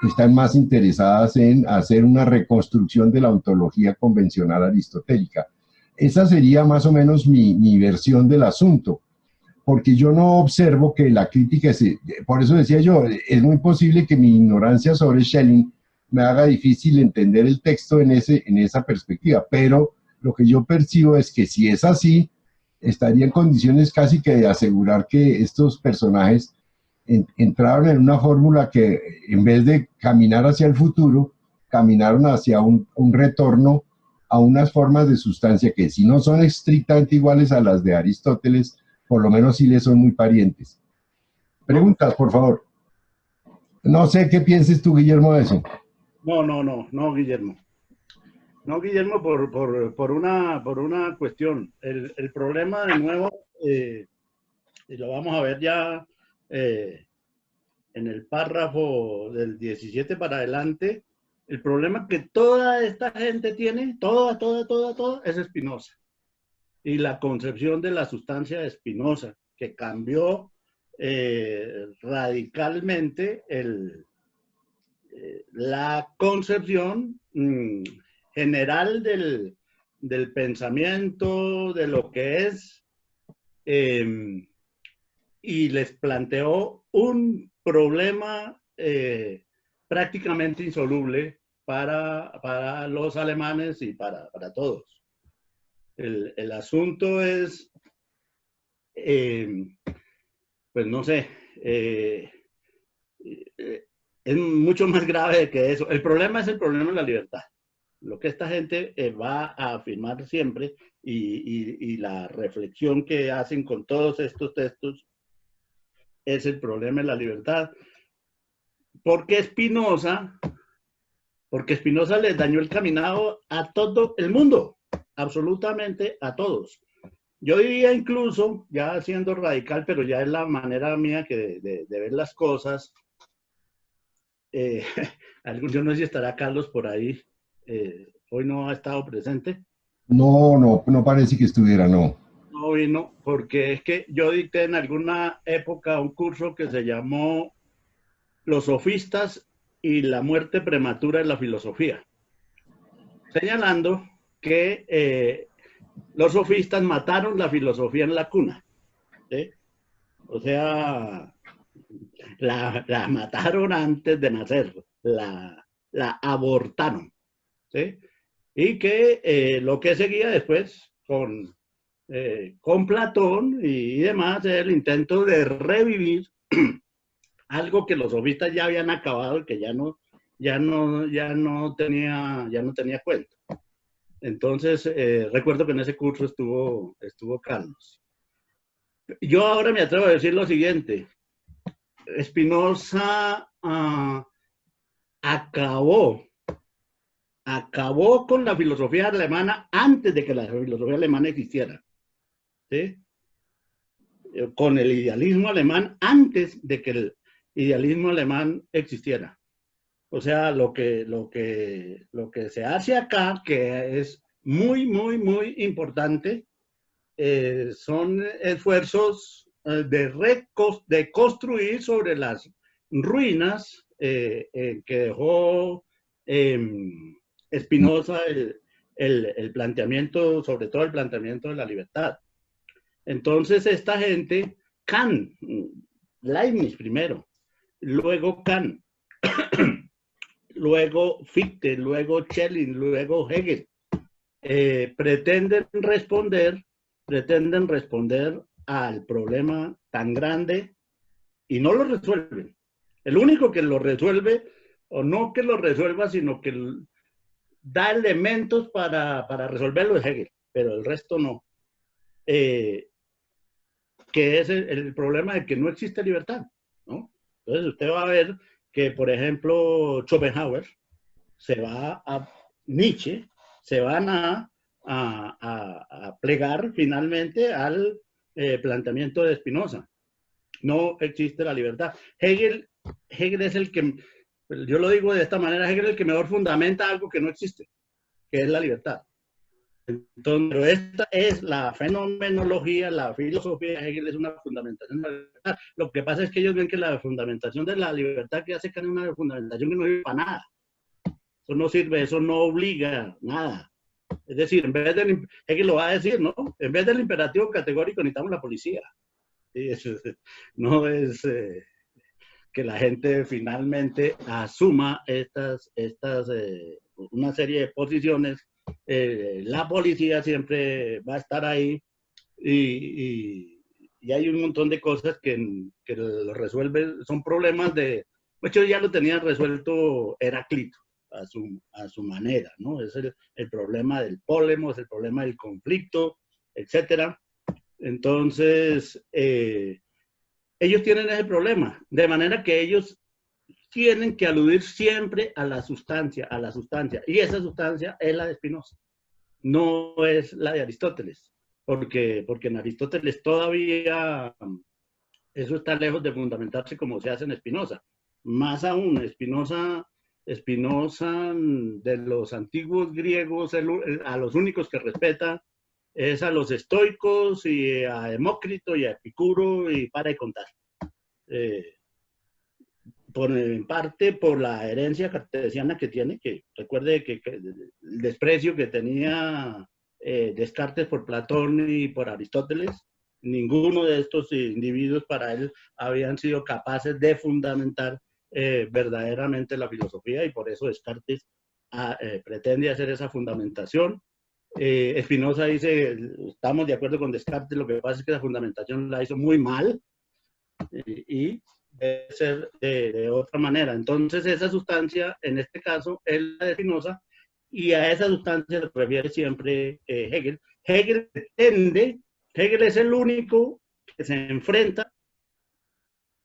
están más interesadas en hacer una reconstrucción de la ontología convencional aristotélica. Esa sería más o menos mi versión del asunto, porque yo no observo que la crítica, por eso decía yo, es muy posible que mi ignorancia sobre Schelling me haga difícil entender el texto en esa perspectiva, pero lo que yo percibo es que si es así, estaría en condiciones casi que de asegurar que estos personajes entraron en una fórmula que en vez de caminar hacia el futuro, caminaron hacia un retorno a unas formas de sustancia que, si no son estrictamente iguales a las de Aristóteles, por lo menos sí le son muy parientes. Preguntas, por favor. No sé qué pienses tú, Guillermo, de eso. No, Guillermo. No, Guillermo, por una cuestión. El problema, de nuevo, y lo vamos a ver ya en el párrafo del 17 para adelante, el problema que toda esta gente tiene, toda, es Spinoza. Y la concepción de la sustancia de Spinoza, que cambió radicalmente la concepción general del pensamiento, de lo que es, y les planteó un problema prácticamente insoluble para los alemanes y para todos. El asunto es, pues no sé, es mucho más grave que eso. El problema es el problema de la libertad. Lo que esta gente va a afirmar siempre y la reflexión que hacen con todos estos textos es el problema de la libertad. Porque Spinoza les dañó el caminado a todo el mundo, absolutamente a todos. Yo diría incluso, ya siendo radical, pero ya es la manera mía de ver las cosas. Yo no sé si estará Carlos por ahí. Hoy no ha estado presente. No parece que estuviera, no. No vino, porque es que yo dicté en alguna época un curso que se llamó Los sofistas y la muerte prematura de la filosofía, señalando que los sofistas mataron la filosofía en la cuna, ¿sí? O sea, la mataron antes de nacer, la abortaron, ¿sí? Y que lo que seguía después con Platón y demás es el intento de revivir algo que los sofistas ya habían acabado y que ya no tenía cuento. Entonces, recuerdo que en ese curso estuvo Carlos. Yo ahora me atrevo a decir lo siguiente. Spinoza acabó con la filosofía alemana antes de que la filosofía alemana existiera, ¿sí? Con el idealismo alemán antes de que el idealismo alemán existiera. O sea, lo que se hace acá, que es muy, muy, muy importante, son esfuerzos de construir sobre las ruinas que dejó Spinoza el planteamiento, sobre todo el planteamiento de la libertad. Entonces, esta gente, Kant, Leibniz primero, luego Kant, luego Fichte, luego Schelling, luego Hegel, pretenden responder al problema tan grande y no lo resuelven. El único que lo resuelve, o no que lo resuelva, sino que da elementos para resolverlo es Hegel, pero el resto no. Que es el problema de que no existe libertad, ¿no? Entonces usted va a ver que, por ejemplo, Schopenhauer se va a Nietzsche, se van a plegar finalmente al planteamiento de Spinoza. No existe la libertad. Hegel es el que, yo lo digo de esta manera, Hegel es el que mejor fundamenta algo que no existe, que es la libertad. Entonces, pero esta es la fenomenología, la filosofía de Hegel es una fundamentación de la libertad. Lo que pasa es que ellos ven que la fundamentación de la libertad que hace Kant es una fundamentación que no sirve para nada. Eso no sirve, eso no obliga nada. Es decir, en vez del, Hegel lo va a decir, ¿no? En vez del imperativo categórico necesitamos la policía. ¿Sí? Eso no es que la gente finalmente asuma una serie de posiciones. La policía siempre va a estar ahí y hay un montón de cosas que lo resuelven, son problemas de, muchos ya lo tenía resuelto Heráclito a su manera, ¿no? Es el problema del pólemo, es el problema del conflicto, etcétera. Entonces, ellos tienen ese problema, de manera que ellos tienen que aludir siempre a la sustancia, y esa sustancia es la de Spinoza, no es la de Aristóteles, porque en Aristóteles todavía eso está lejos de fundamentarse como se hace en Spinoza. Más aún, Spinoza de los antiguos griegos, a los únicos que respeta es a los estoicos y a Demócrito y a Epicuro y para de contar. en parte por la herencia cartesiana que tiene, que recuerde que el desprecio que tenía Descartes por Platón y por Aristóteles, ninguno de estos individuos para él habían sido capaces de fundamentar verdaderamente la filosofía, y por eso Descartes pretende hacer esa fundamentación. Spinoza dice, estamos de acuerdo con Descartes, lo que pasa es que la fundamentación la hizo muy mal, y debe ser de otra manera. Entonces esa sustancia, en este caso, es la de Spinoza, y a esa sustancia se refiere siempre Hegel. Hegel es el único que se enfrenta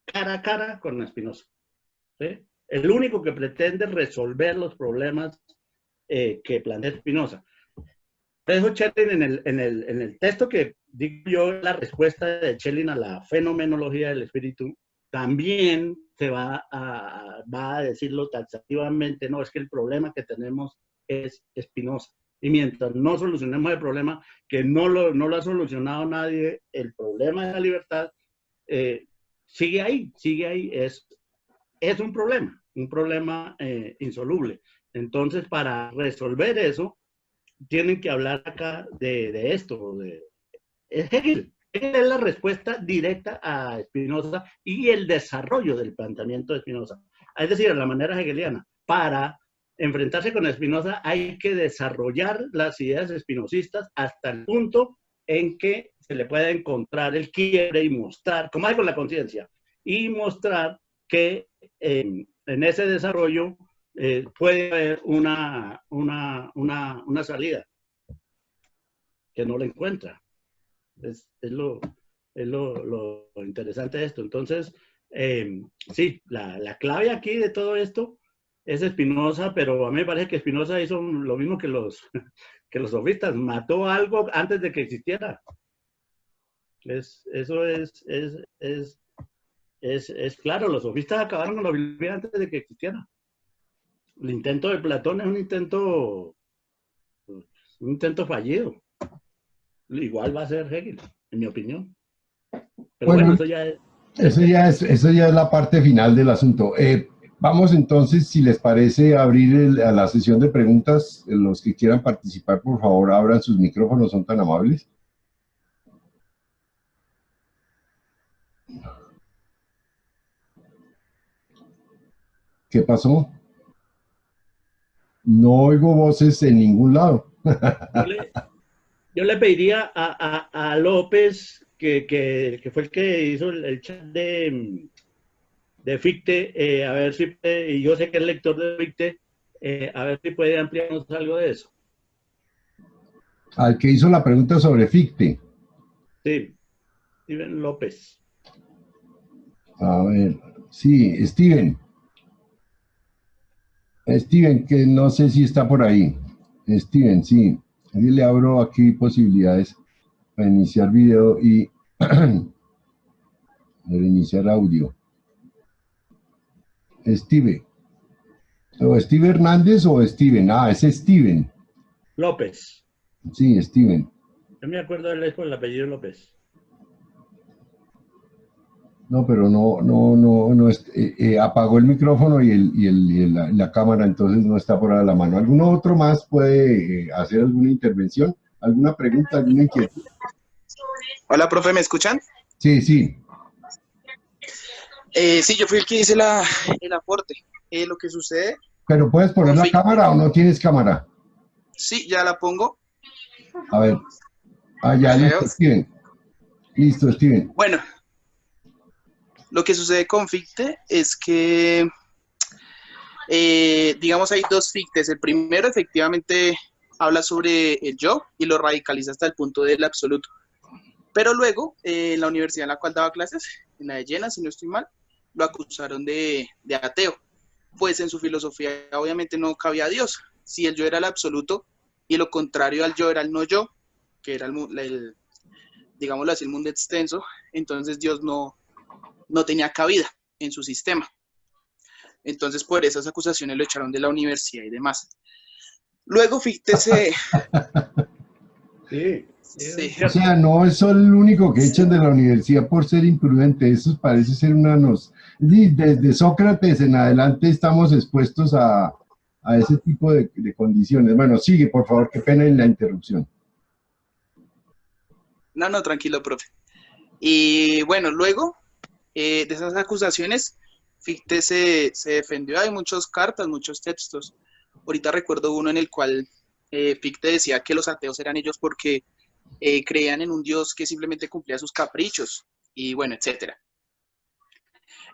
cara a cara con Spinoza, ¿sí? El único que pretende resolver los problemas que plantea Spinoza. Por eso Schelling en el texto que digo yo, la respuesta de Schelling a la fenomenología del espíritu, también se va a decirlo taxativamente, no, es que el problema que tenemos es Spinoza. Y mientras no solucionemos el problema, que no lo ha solucionado nadie, el problema de la libertad sigue ahí, es un problema insoluble. Entonces, para resolver eso, tienen que hablar acá de esto. Hegel es la respuesta directa a Spinoza y el desarrollo del planteamiento de Spinoza. Es decir, de la manera hegeliana. Para enfrentarse con Spinoza hay que desarrollar las ideas espinosistas hasta el punto en que se le pueda encontrar el quiebre y mostrar, como hay con la conciencia, y mostrar que en ese desarrollo puede haber una salida que no la encuentra. Es lo interesante de esto. Entonces, sí, la clave aquí de todo esto es Spinoza, pero a mí me parece que Spinoza hizo lo mismo que los sofistas, mató algo antes de que existiera. Eso es claro, los sofistas acabaron con la filosofía antes de que existiera. El intento de Platón es un intento fallido. Igual va a ser Hegel, en mi opinión. Pero bueno, eso ya es... Eso ya es la parte final del asunto. Vamos entonces, si les parece, a abrir a la sesión de preguntas. Los que quieran participar, por favor, abran sus micrófonos, son tan amables. ¿Qué pasó? No oigo voces en ningún lado. Yo le pediría a López, que fue el que hizo el chat de Fichte, a ver si, y yo sé que es lector de Fichte, a ver si puede ampliarnos algo de eso. Al que hizo la pregunta sobre Fichte. Sí, Steven López. A ver, sí, Steven. Steven, que no sé si está por ahí. Steven, sí. Ahí le abro aquí posibilidades para iniciar video y iniciar audio. Steven. ¿O Steve Hernández o Steven? Ah, es Steven. López. Sí, Steven. Yo me acuerdo de él por el apellido López. No, pero no apagó el micrófono y la cámara, entonces no está por ahí a la mano. ¿Alguno otro más puede hacer alguna intervención? ¿Alguna pregunta, alguna inquietud? Hola, profe, ¿me escuchan? Sí, sí. Sí, yo fui el que hice el aporte. Lo que sucede... ¿Pero puedes poner la cámara o no tienes cámara? Sí, ya la pongo. A ver. Ah, ya, listo, Steven. Listo, Steven. Bueno, lo que sucede con Fichte es que, digamos, hay dos Fichtes. El primero, efectivamente, habla sobre el yo y lo radicaliza hasta el punto del absoluto. Pero luego, en la universidad en la cual daba clases, en la de Jena, si no estoy mal, lo acusaron de ateo. Pues en su filosofía obviamente no cabía Dios. Si el yo era el absoluto y lo contrario al yo era el no yo, que era digámoslo así, el mundo extenso, entonces Dios no tenía cabida en su sistema. Entonces por esas acusaciones lo echaron de la universidad y demás. Luego Fichte Sí. Sí. O sea, no es solo el único que echan de la universidad por ser imprudente, eso parece ser una nos... Desde Sócrates en adelante estamos expuestos a ese tipo de condiciones. Bueno, sigue, por favor, qué pena en la interrupción. No, no, tranquilo, profe. Y bueno, luego de esas acusaciones, Fichte se defendió. Hay muchas cartas, muchos textos. Ahorita recuerdo uno en el cual Fichte decía que los ateos eran ellos porque creían en un Dios que simplemente cumplía sus caprichos y bueno, etcétera.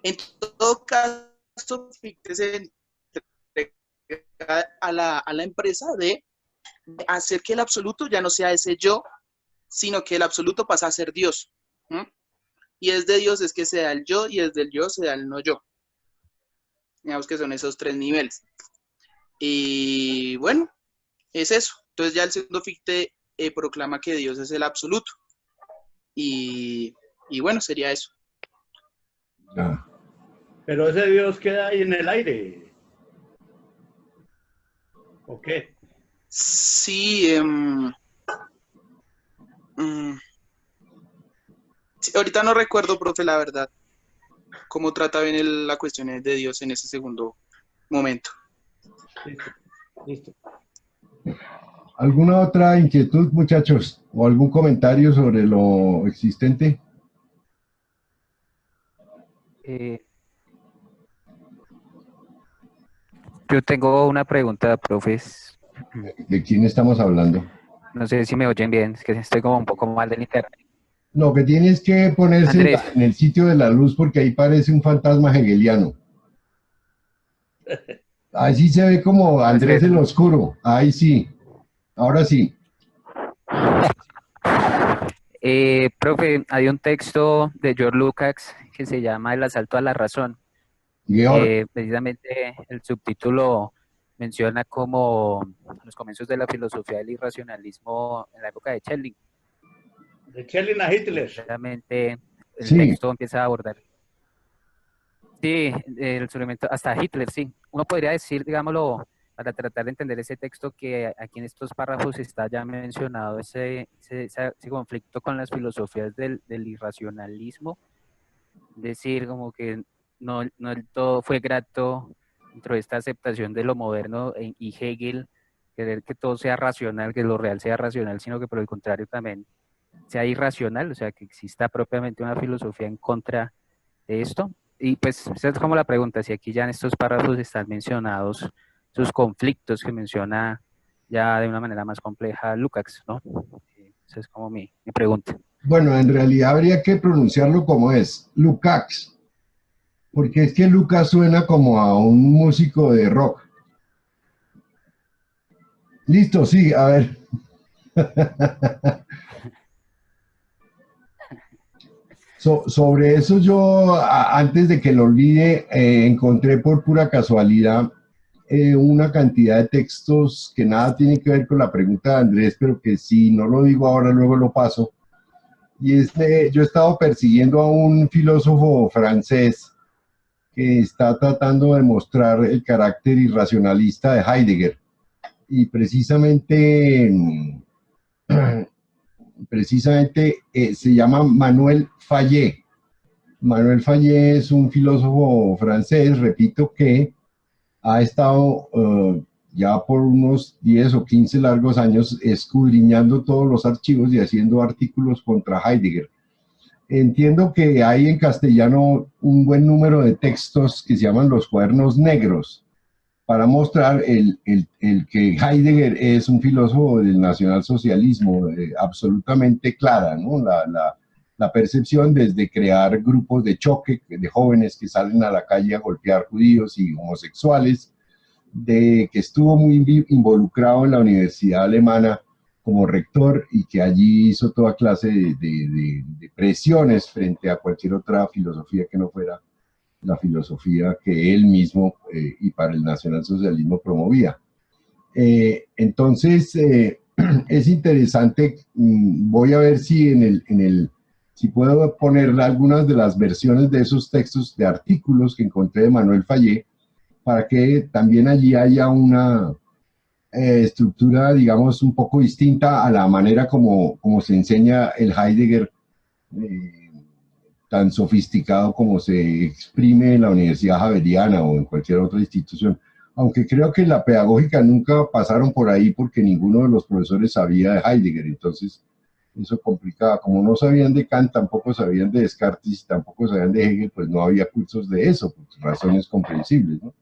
En todo caso, Fichte se entrega a la empresa de hacer que el absoluto ya no sea ese yo, sino que el absoluto pasa a ser Dios. Y es de Dios es que se da el yo y es del yo se da el no yo. Digamos que son esos 3 niveles. Y bueno, es eso. Entonces ya el segundo Fichte proclama que Dios es el absoluto. Y bueno, sería eso. Ah. Pero ese Dios queda ahí en el aire. ¿O qué? Sí, sí, ahorita no recuerdo, profe, la verdad, cómo trata bien la cuestión de Dios en ese segundo momento. Listo. Listo. ¿Alguna otra inquietud, muchachos? ¿O algún comentario sobre lo existente? Yo tengo una pregunta, profes. ¿De quién estamos hablando? No sé si me oyen bien, es que estoy como un poco mal del internet. Lo que tienes que ponerse Andrés. en el sitio de la luz porque ahí parece un fantasma hegeliano. Ahí sí se ve como Andrés en lo oscuro. Ahí sí. Ahora sí. Profe, hay un texto de George Lukács que se llama El asalto a la razón. Georg, Precisamente el subtítulo menciona como los comienzos de la filosofía del irracionalismo en la época de Schelling. De Schelling a Hitler. Precisamente el Sí. texto empieza a abordar. Sí, el surgimiento, hasta Hitler, sí. Uno podría decir, digámoslo, para tratar de entender ese texto, que aquí en estos párrafos está ya mencionado ese conflicto con las filosofías del irracionalismo. Es decir, como que no del todo fue grato dentro de esta aceptación de lo moderno y Hegel, querer que todo sea racional, que lo real sea racional, sino que por el contrario también sea irracional, o sea, que exista propiamente una filosofía en contra de esto. Y pues esa es como la pregunta, si aquí ya en estos párrafos están mencionados sus conflictos que menciona ya de una manera más compleja Lukács, ¿no? Esa es como mi pregunta. bueno, en realidad habría que pronunciarlo como es, Lukács, porque es que Lucas suena como a un músico de rock. Listo, sí, a ver. Sobre eso yo, antes de que lo olvide, encontré por pura casualidad una cantidad de textos que nada tiene que ver con la pregunta de Andrés, pero que si no lo digo ahora, luego lo paso. Y yo he estado persiguiendo a un filósofo francés que está tratando de mostrar el carácter irracionalista de Heidegger. Y precisamente se llama Manuel Fayet. Manuel Fayet es un filósofo francés, repito, que ha estado ya por unos 10 o 15 largos años escudriñando todos los archivos y haciendo artículos contra Heidegger. Entiendo que hay en castellano un buen número de textos que se llaman los cuadernos negros, para mostrar el que Heidegger es un filósofo del nacionalsocialismo absolutamente clara, ¿no? La percepción desde crear grupos de choque de jóvenes que salen a la calle a golpear judíos y homosexuales, de que estuvo muy involucrado en la Universidad Alemana como rector y que allí hizo toda clase de presiones frente a cualquier otra filosofía que no fuera la filosofía que él mismo y para el nacionalsocialismo promovía. Entonces, es interesante, voy a ver si si puedo ponerle algunas de las versiones de esos textos de artículos que encontré de Manuel Fayet, para que también allí haya estructura, digamos, un poco distinta a la manera como se enseña el Heidegger, eh, tan sofisticado como se exprime en la Universidad Javeriana o en cualquier otra institución. Aunque creo que en la pedagógica nunca pasaron por ahí porque ninguno de los profesores sabía de Heidegger, entonces eso complicaba. Como no sabían de Kant, tampoco sabían de Descartes, tampoco sabían de Hegel, pues no había cursos de eso, por razones comprensibles, ¿no?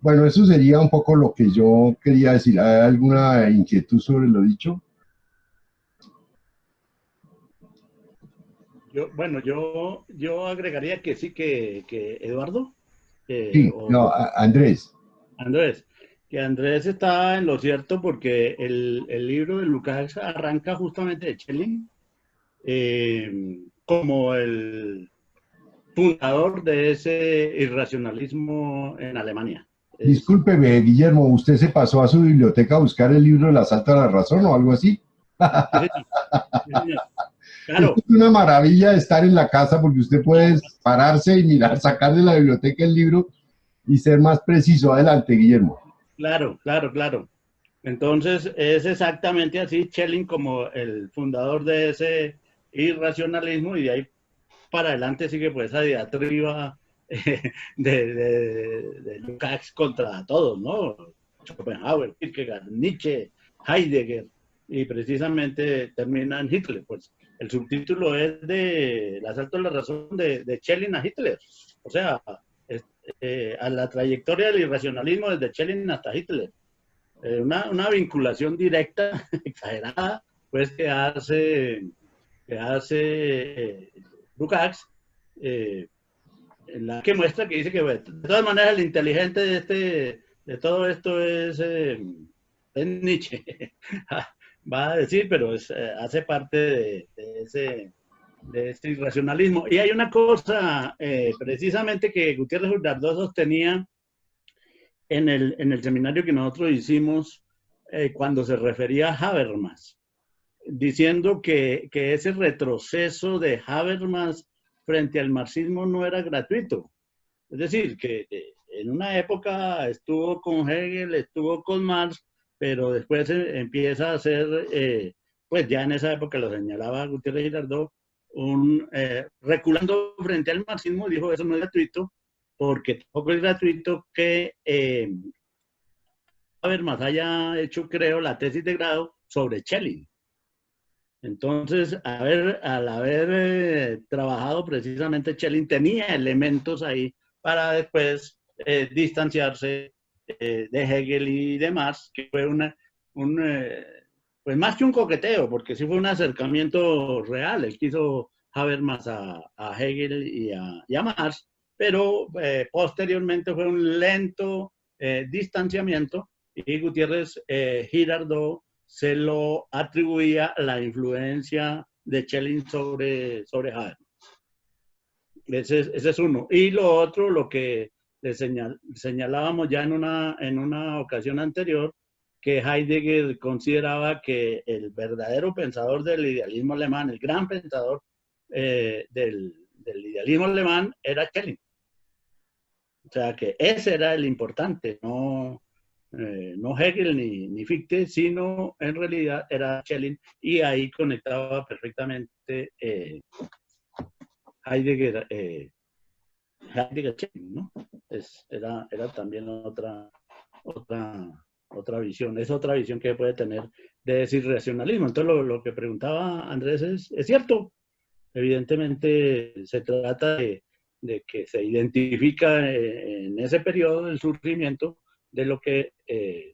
Bueno, eso sería un poco lo que yo quería decir. ¿Hay alguna inquietud sobre lo dicho? Yo agregaría que sí, que Eduardo, Sí, no, o Andrés. Andrés, que Andrés está en lo cierto porque el libro de Lukács arranca justamente de Schelling como el fundador de ese irracionalismo en Alemania. Discúlpeme, Guillermo, ¿usted se pasó a su biblioteca a buscar el libro El asalto a la razón o algo así? Sí, señor. Sí, señor. Esto Claro, es una maravilla de estar en la casa porque usted puede pararse y mirar, sacar de la biblioteca el libro y ser más preciso. Adelante, Guillermo. claro. Entonces es exactamente así, Schelling como el fundador de ese irracionalismo y de ahí para adelante sigue pues esa diatriba de Lukács contra todos, ¿no? Schopenhauer, Kierkegaard, Nietzsche, Heidegger, y precisamente termina en Hitler. Pues el subtítulo es de El asalto a la razón de Schelling a Hitler. O sea, es, a la trayectoria del irracionalismo desde Schelling hasta Hitler. Una vinculación directa, exagerada, pues que hace Lukács, en la que muestra que dice que, bueno, de todas maneras, el inteligente de todo esto es Nietzsche. Va a decir, pero hace parte de ese irracionalismo. Y hay una cosa, precisamente, que Gutiérrez Hurtado sostenía en el seminario que nosotros hicimos cuando se refería a Habermas, diciendo que ese retroceso de Habermas frente al marxismo no era gratuito. Es decir, que en una época estuvo con Hegel, estuvo con Marx, pero después empieza a ser, pues ya en esa época lo señalaba Gutiérrez Girardot, reculando frente al marxismo, dijo eso no es gratuito, porque tampoco es gratuito que Habermas haya hecho, creo, la tesis de grado sobre Schelling. Entonces, al haber trabajado precisamente Schelling, tenía elementos ahí para después distanciarse de Hegel y de Marx, que fue pues más que un coqueteo, porque sí fue un acercamiento real. Él quiso Habermas a Hegel y a Marx, pero posteriormente fue un lento distanciamiento y Gutiérrez Girardot se lo atribuía la influencia de Schelling sobre Habermas. Ese es uno. Y lo otro, lo que le señalábamos ya en una ocasión anterior, que Heidegger consideraba que el verdadero pensador del idealismo alemán, el gran pensador del idealismo alemán, era Schelling. O sea, que ese era el importante, no Hegel ni Fichte, sino en realidad era Schelling, y ahí conectaba perfectamente Heidegger, Schelling, ¿no? Era también otra visión, es otra visión que puede tener de ese irracionalismo. Entonces lo que preguntaba Andrés es cierto. Evidentemente se trata de que se identifica en ese periodo del surgimiento de lo que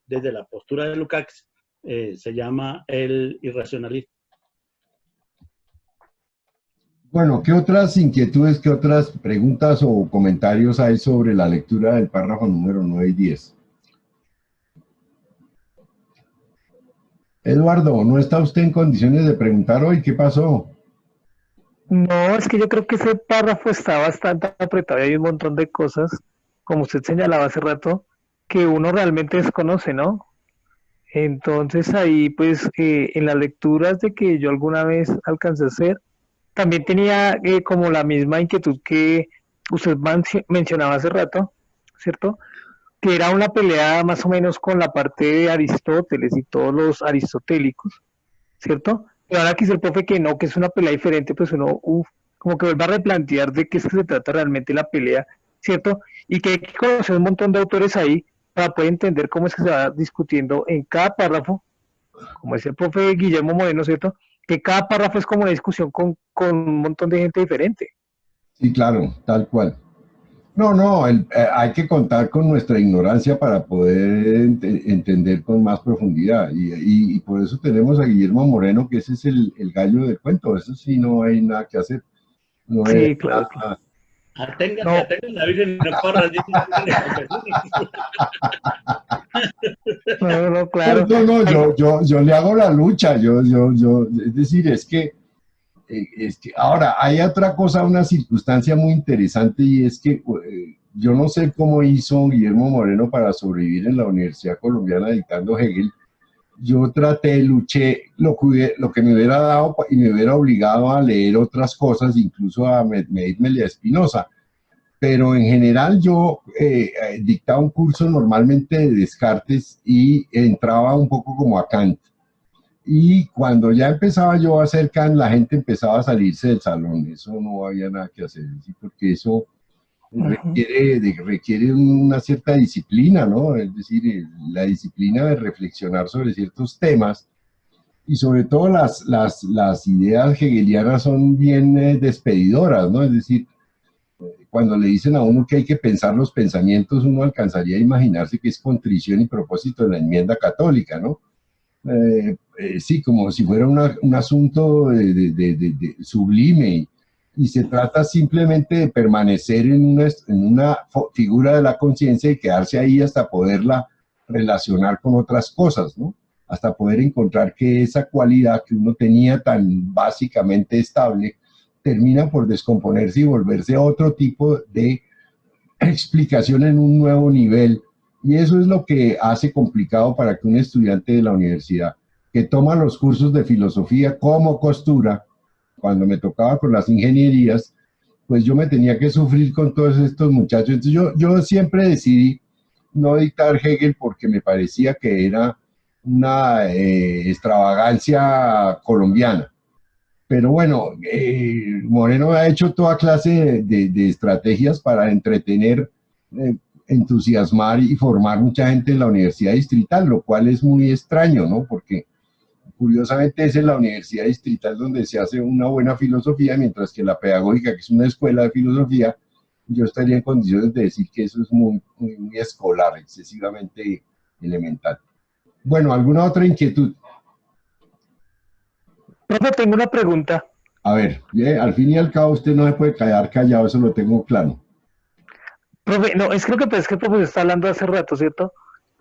desde la postura de Lukács se llama el irracionalismo. Bueno, ¿qué otras inquietudes, qué otras preguntas o comentarios hay sobre la lectura del párrafo número 9 y 10? Eduardo, ¿no está usted en condiciones de preguntar hoy? ¿Qué pasó? No, es que yo creo que ese párrafo está bastante apretado y hay un montón de cosas, como usted señalaba hace rato, que uno realmente desconoce, ¿no? Entonces ahí, pues, en las lecturas de que yo alguna vez alcancé a hacer, también tenía como la misma inquietud que usted mencionaba hace rato, ¿cierto? que era una pelea más o menos con la parte de Aristóteles y todos los aristotélicos, ¿cierto? Pero ahora que dice el profe que no, que es una pelea diferente, pues uno, como que vuelve a replantear de qué es que se trata realmente la pelea, ¿cierto? Y que hay que conocer un montón de autores ahí para poder entender cómo es que se va discutiendo en cada párrafo, como dice el profe Guillermo Moreno, ¿cierto? Que cada párrafo es como una discusión con un montón de gente diferente. Sí, claro, tal cual. No, no, hay que contar con nuestra ignorancia para poder entender con más profundidad. Y por eso tenemos a Guillermo Moreno, que ese es el gallo del cuento. Eso sí, no hay nada que hacer. No hay Sí, claro, claro. nada. Aténgase, No, aténgase, la Virgen y no corras, dice no, no, No, claro. no, no, Ay, yo le hago la lucha. Es decir, es que ahora hay otra cosa, una circunstancia muy interesante y es que yo no sé cómo hizo Guillermo Moreno para sobrevivir en la Universidad Colombiana dictando Hegel. Yo traté, luché lo que me hubiera dado y me hubiera obligado a leer otras cosas, incluso a medirme a Spinoza. Pero en general yo dictaba un curso normalmente de Descartes y entraba un poco como a Kant. Y cuando ya empezaba yo a hacer Kant, la gente empezaba a salirse del salón. Eso no había nada que hacer, ¿sí? Porque eso ujú. requiere una cierta disciplina, ¿no? Es decir, la disciplina de reflexionar sobre ciertos temas y sobre todo las ideas hegelianas son bien despedidoras, ¿no? Es decir, cuando le dicen a uno que hay que pensar los pensamientos, uno alcanzaría a imaginarse que es contrición y propósito de la enmienda católica, ¿no? Sí, como si fuera un asunto de sublime y se trata simplemente de permanecer en una figura de la conciencia y quedarse ahí hasta poderla relacionar con otras cosas, ¿no? Hasta poder encontrar que esa cualidad que uno tenía tan básicamente estable termina por descomponerse y volverse otro tipo de explicación en un nuevo nivel. Y eso es lo que hace complicado para que un estudiante de la universidad que toma los cursos de filosofía como costura, cuando me tocaba con las ingenierías, pues yo me tenía que sufrir con todos estos muchachos. Entonces yo siempre decidí no dictar Hegel porque me parecía que era una extravagancia colombiana. Pero bueno, Moreno ha hecho toda clase de estrategias para entretener, eh, entusiasmar y formar mucha gente en la universidad distrital, lo cual es muy extraño, ¿no? Porque curiosamente es en la universidad distrital donde se hace una buena filosofía, mientras que la pedagógica, que es una escuela de filosofía, yo estaría en condiciones de decir que eso es muy escolar, excesivamente elemental. Bueno, ¿alguna otra inquietud? Profe, tengo una pregunta. A ver, al fin y al cabo usted no se puede quedar callado, eso lo tengo claro. Profe, no, es creo que, pues, que el profesor está hablando hace rato, ¿cierto?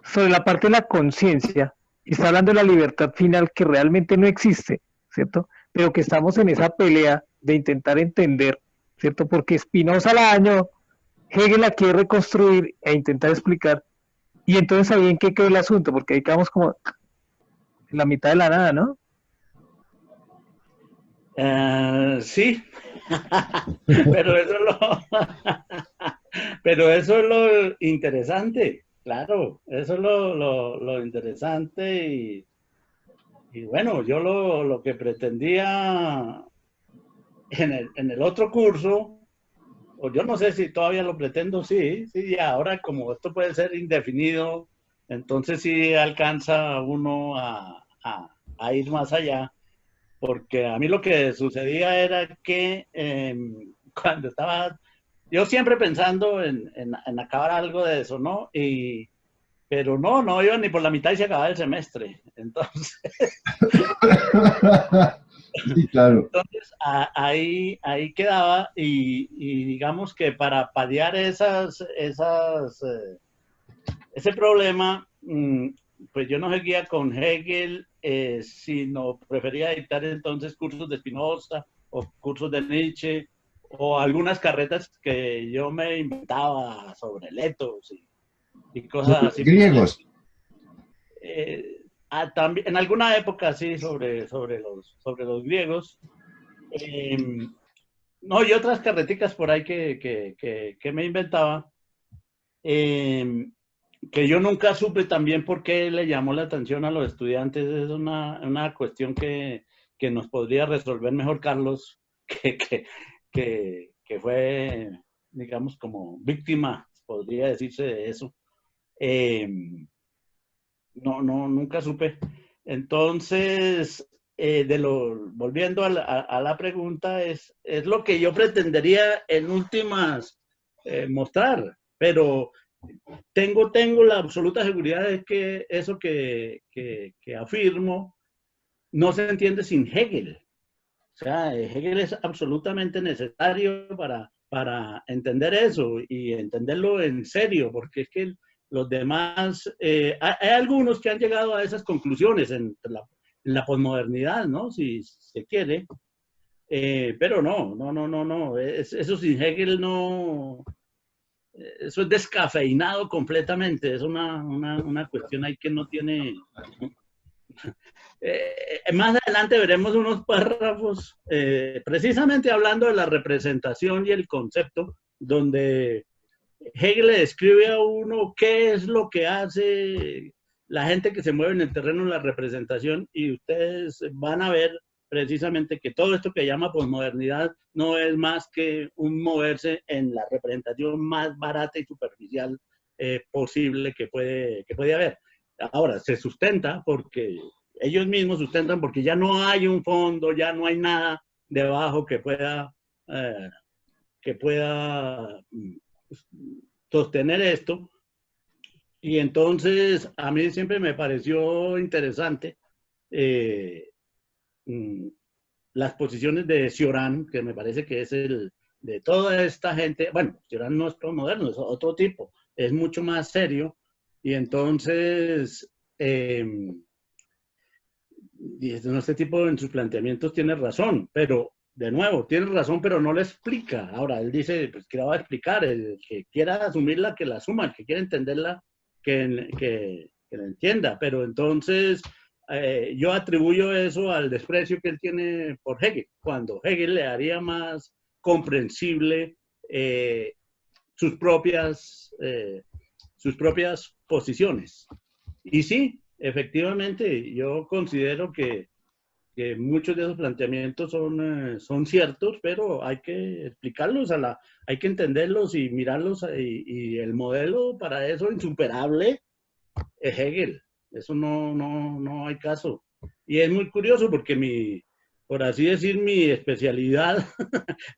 Sobre la parte de la conciencia. Y está hablando de la libertad final que realmente no existe, ¿cierto? Pero que estamos en esa pelea de intentar entender, ¿cierto? Porque Spinoza la dañó, Hegel la quiere reconstruir e intentar explicar. Y entonces ahí en qué quedó el asunto, porque ahí quedamos como en la mitad de la nada, ¿no? Sí, pero eso es lo, pero eso es lo interesante, claro, eso es lo interesante y bueno, yo lo que pretendía en el otro curso, o yo no sé si todavía lo pretendo, sí, sí, ya ahora como esto puede ser indefinido, entonces sí alcanza uno a ir más allá. Porque a mí lo que sucedía era que cuando estaba, yo siempre pensando en acabar algo de eso, ¿no? Pero no iba ni por la mitad y se acababa el semestre. Entonces, Sí, claro. ahí quedaba y digamos que para paliar ese problema, pues yo no seguía con Hegel, sino prefería dictar entonces cursos de Spinoza o cursos de Nietzsche o algunas carretas que yo me inventaba sobre letos y cosas Sobre los así por el griegos. estilo. También, en alguna época sí, sobre los griegos. Eh, no, y otras carreticas por ahí que me inventaba. que yo nunca supe también por qué le llamó la atención a los estudiantes. Es una cuestión que nos podría resolver mejor Carlos, que, que, que fue, digamos, como víctima, podría decirse de eso. Eh, nunca supe. Entonces, volviendo a la pregunta, es lo que yo pretendería en últimas mostrar, pero tengo la absoluta seguridad de que eso que afirmo no se entiende sin Hegel. O sea, Hegel es absolutamente necesario para entender eso y entenderlo en serio, porque es que los demás, hay algunos que han llegado a esas conclusiones en la posmodernidad, ¿no? Si se quiere, pero no, eso sin Hegel no, eso es descafeinado completamente, es una cuestión ahí que no tiene... más adelante veremos unos párrafos precisamente hablando de la representación y el concepto, donde Hegel le describe a uno qué es lo que hace la gente que se mueve en el terreno de la representación, y ustedes van a ver precisamente que todo esto que llama posmodernidad no es más que un moverse en la representación más barata y superficial posible que puede haber. Ahora, se sustenta porque ellos mismos sustentan porque ya no hay un fondo, ya no hay nada debajo que pueda sostener esto. Y entonces a mí siempre me pareció interesante las posiciones de Cioran, que me parece que es el de toda esta gente. Bueno, Cioran no es postmoderno, es otro tipo, es mucho más serio. Y entonces este tipo en sus planteamientos tiene razón, pero de nuevo, tiene razón, pero no le explica. Ahora, él dice, pues, ¿qué la va a explicar? El que quiera asumirla, que la asuma, el que quiera entenderla, que la entienda. Pero entonces, yo atribuyo eso al desprecio que él tiene por Hegel, cuando Hegel le haría más comprensible sus propias posiciones. Y sí, efectivamente, yo considero que muchos de esos planteamientos son ciertos, pero hay que explicarlos, hay que entenderlos y mirarlos, y el modelo para eso insuperable es Hegel. Eso no hay caso. Y es muy curioso porque por así decir, mi especialidad,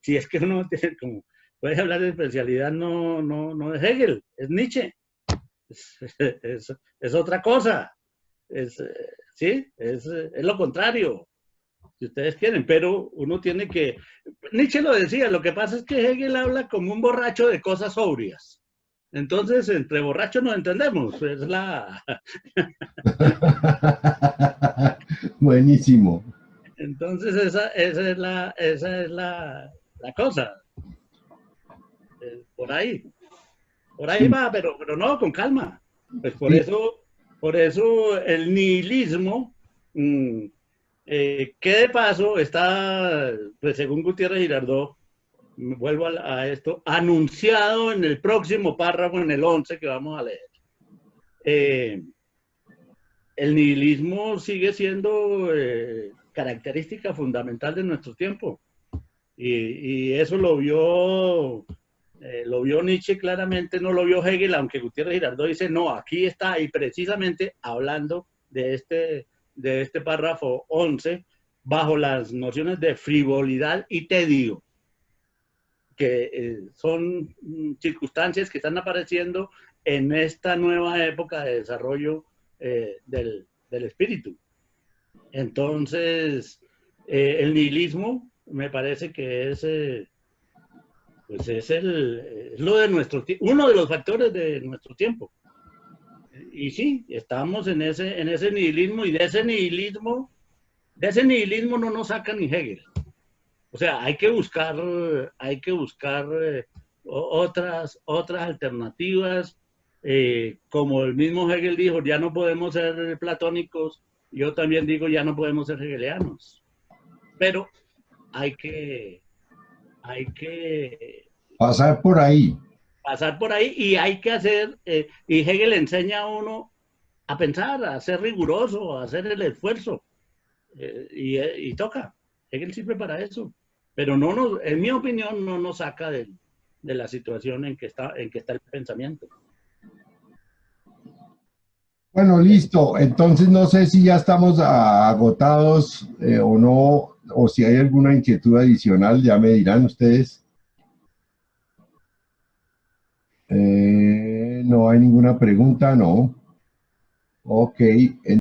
si es que uno tiene como, puede hablar de especialidad, no es Hegel, es Nietzsche. Es otra cosa. Sí, es lo contrario, si ustedes quieren, pero uno tiene que... Nietzsche lo decía, lo que pasa es que Hegel habla como un borracho de cosas sobrias. Entonces, entre borrachos nos entendemos. Es la... Buenísimo. Entonces, esa es la cosa. Por ahí Sí. va, pero no, con calma. Pues por eso el nihilismo, que de paso está, pues según Gutiérrez Girardot, vuelvo a esto, anunciado en el próximo párrafo, en el 11 que vamos a leer. El nihilismo sigue siendo característica fundamental de nuestro tiempo. Y eso lo vio Nietzsche claramente, no lo vio Hegel, aunque Gutiérrez Girardot dice, no, aquí está, y precisamente hablando de este párrafo 11, bajo las nociones de frivolidad y tedio, que son circunstancias que están apareciendo en esta nueva época de desarrollo del espíritu. Entonces, el nihilismo me parece que es... pues es lo de uno de los factores de nuestro tiempo. Y sí, estamos en ese nihilismo, y de ese nihilismo no nos saca ni Hegel. O sea, hay que buscar otras alternativas. Como el mismo Hegel dijo, ya no podemos ser platónicos. Yo también digo, ya no podemos ser hegelianos. Pero hay que Pasar por ahí. pasar por ahí y hay que hacer, y Hegel enseña a uno a pensar, a ser riguroso, a hacer el esfuerzo, y toca. Hegel sirve para eso, pero no nos, en mi opinión, no nos saca de la situación en que está el pensamiento. Bueno, listo. Entonces no sé si ya estamos agotados o no, o si hay alguna inquietud adicional, ya me dirán ustedes. No hay ninguna pregunta, no. Ok.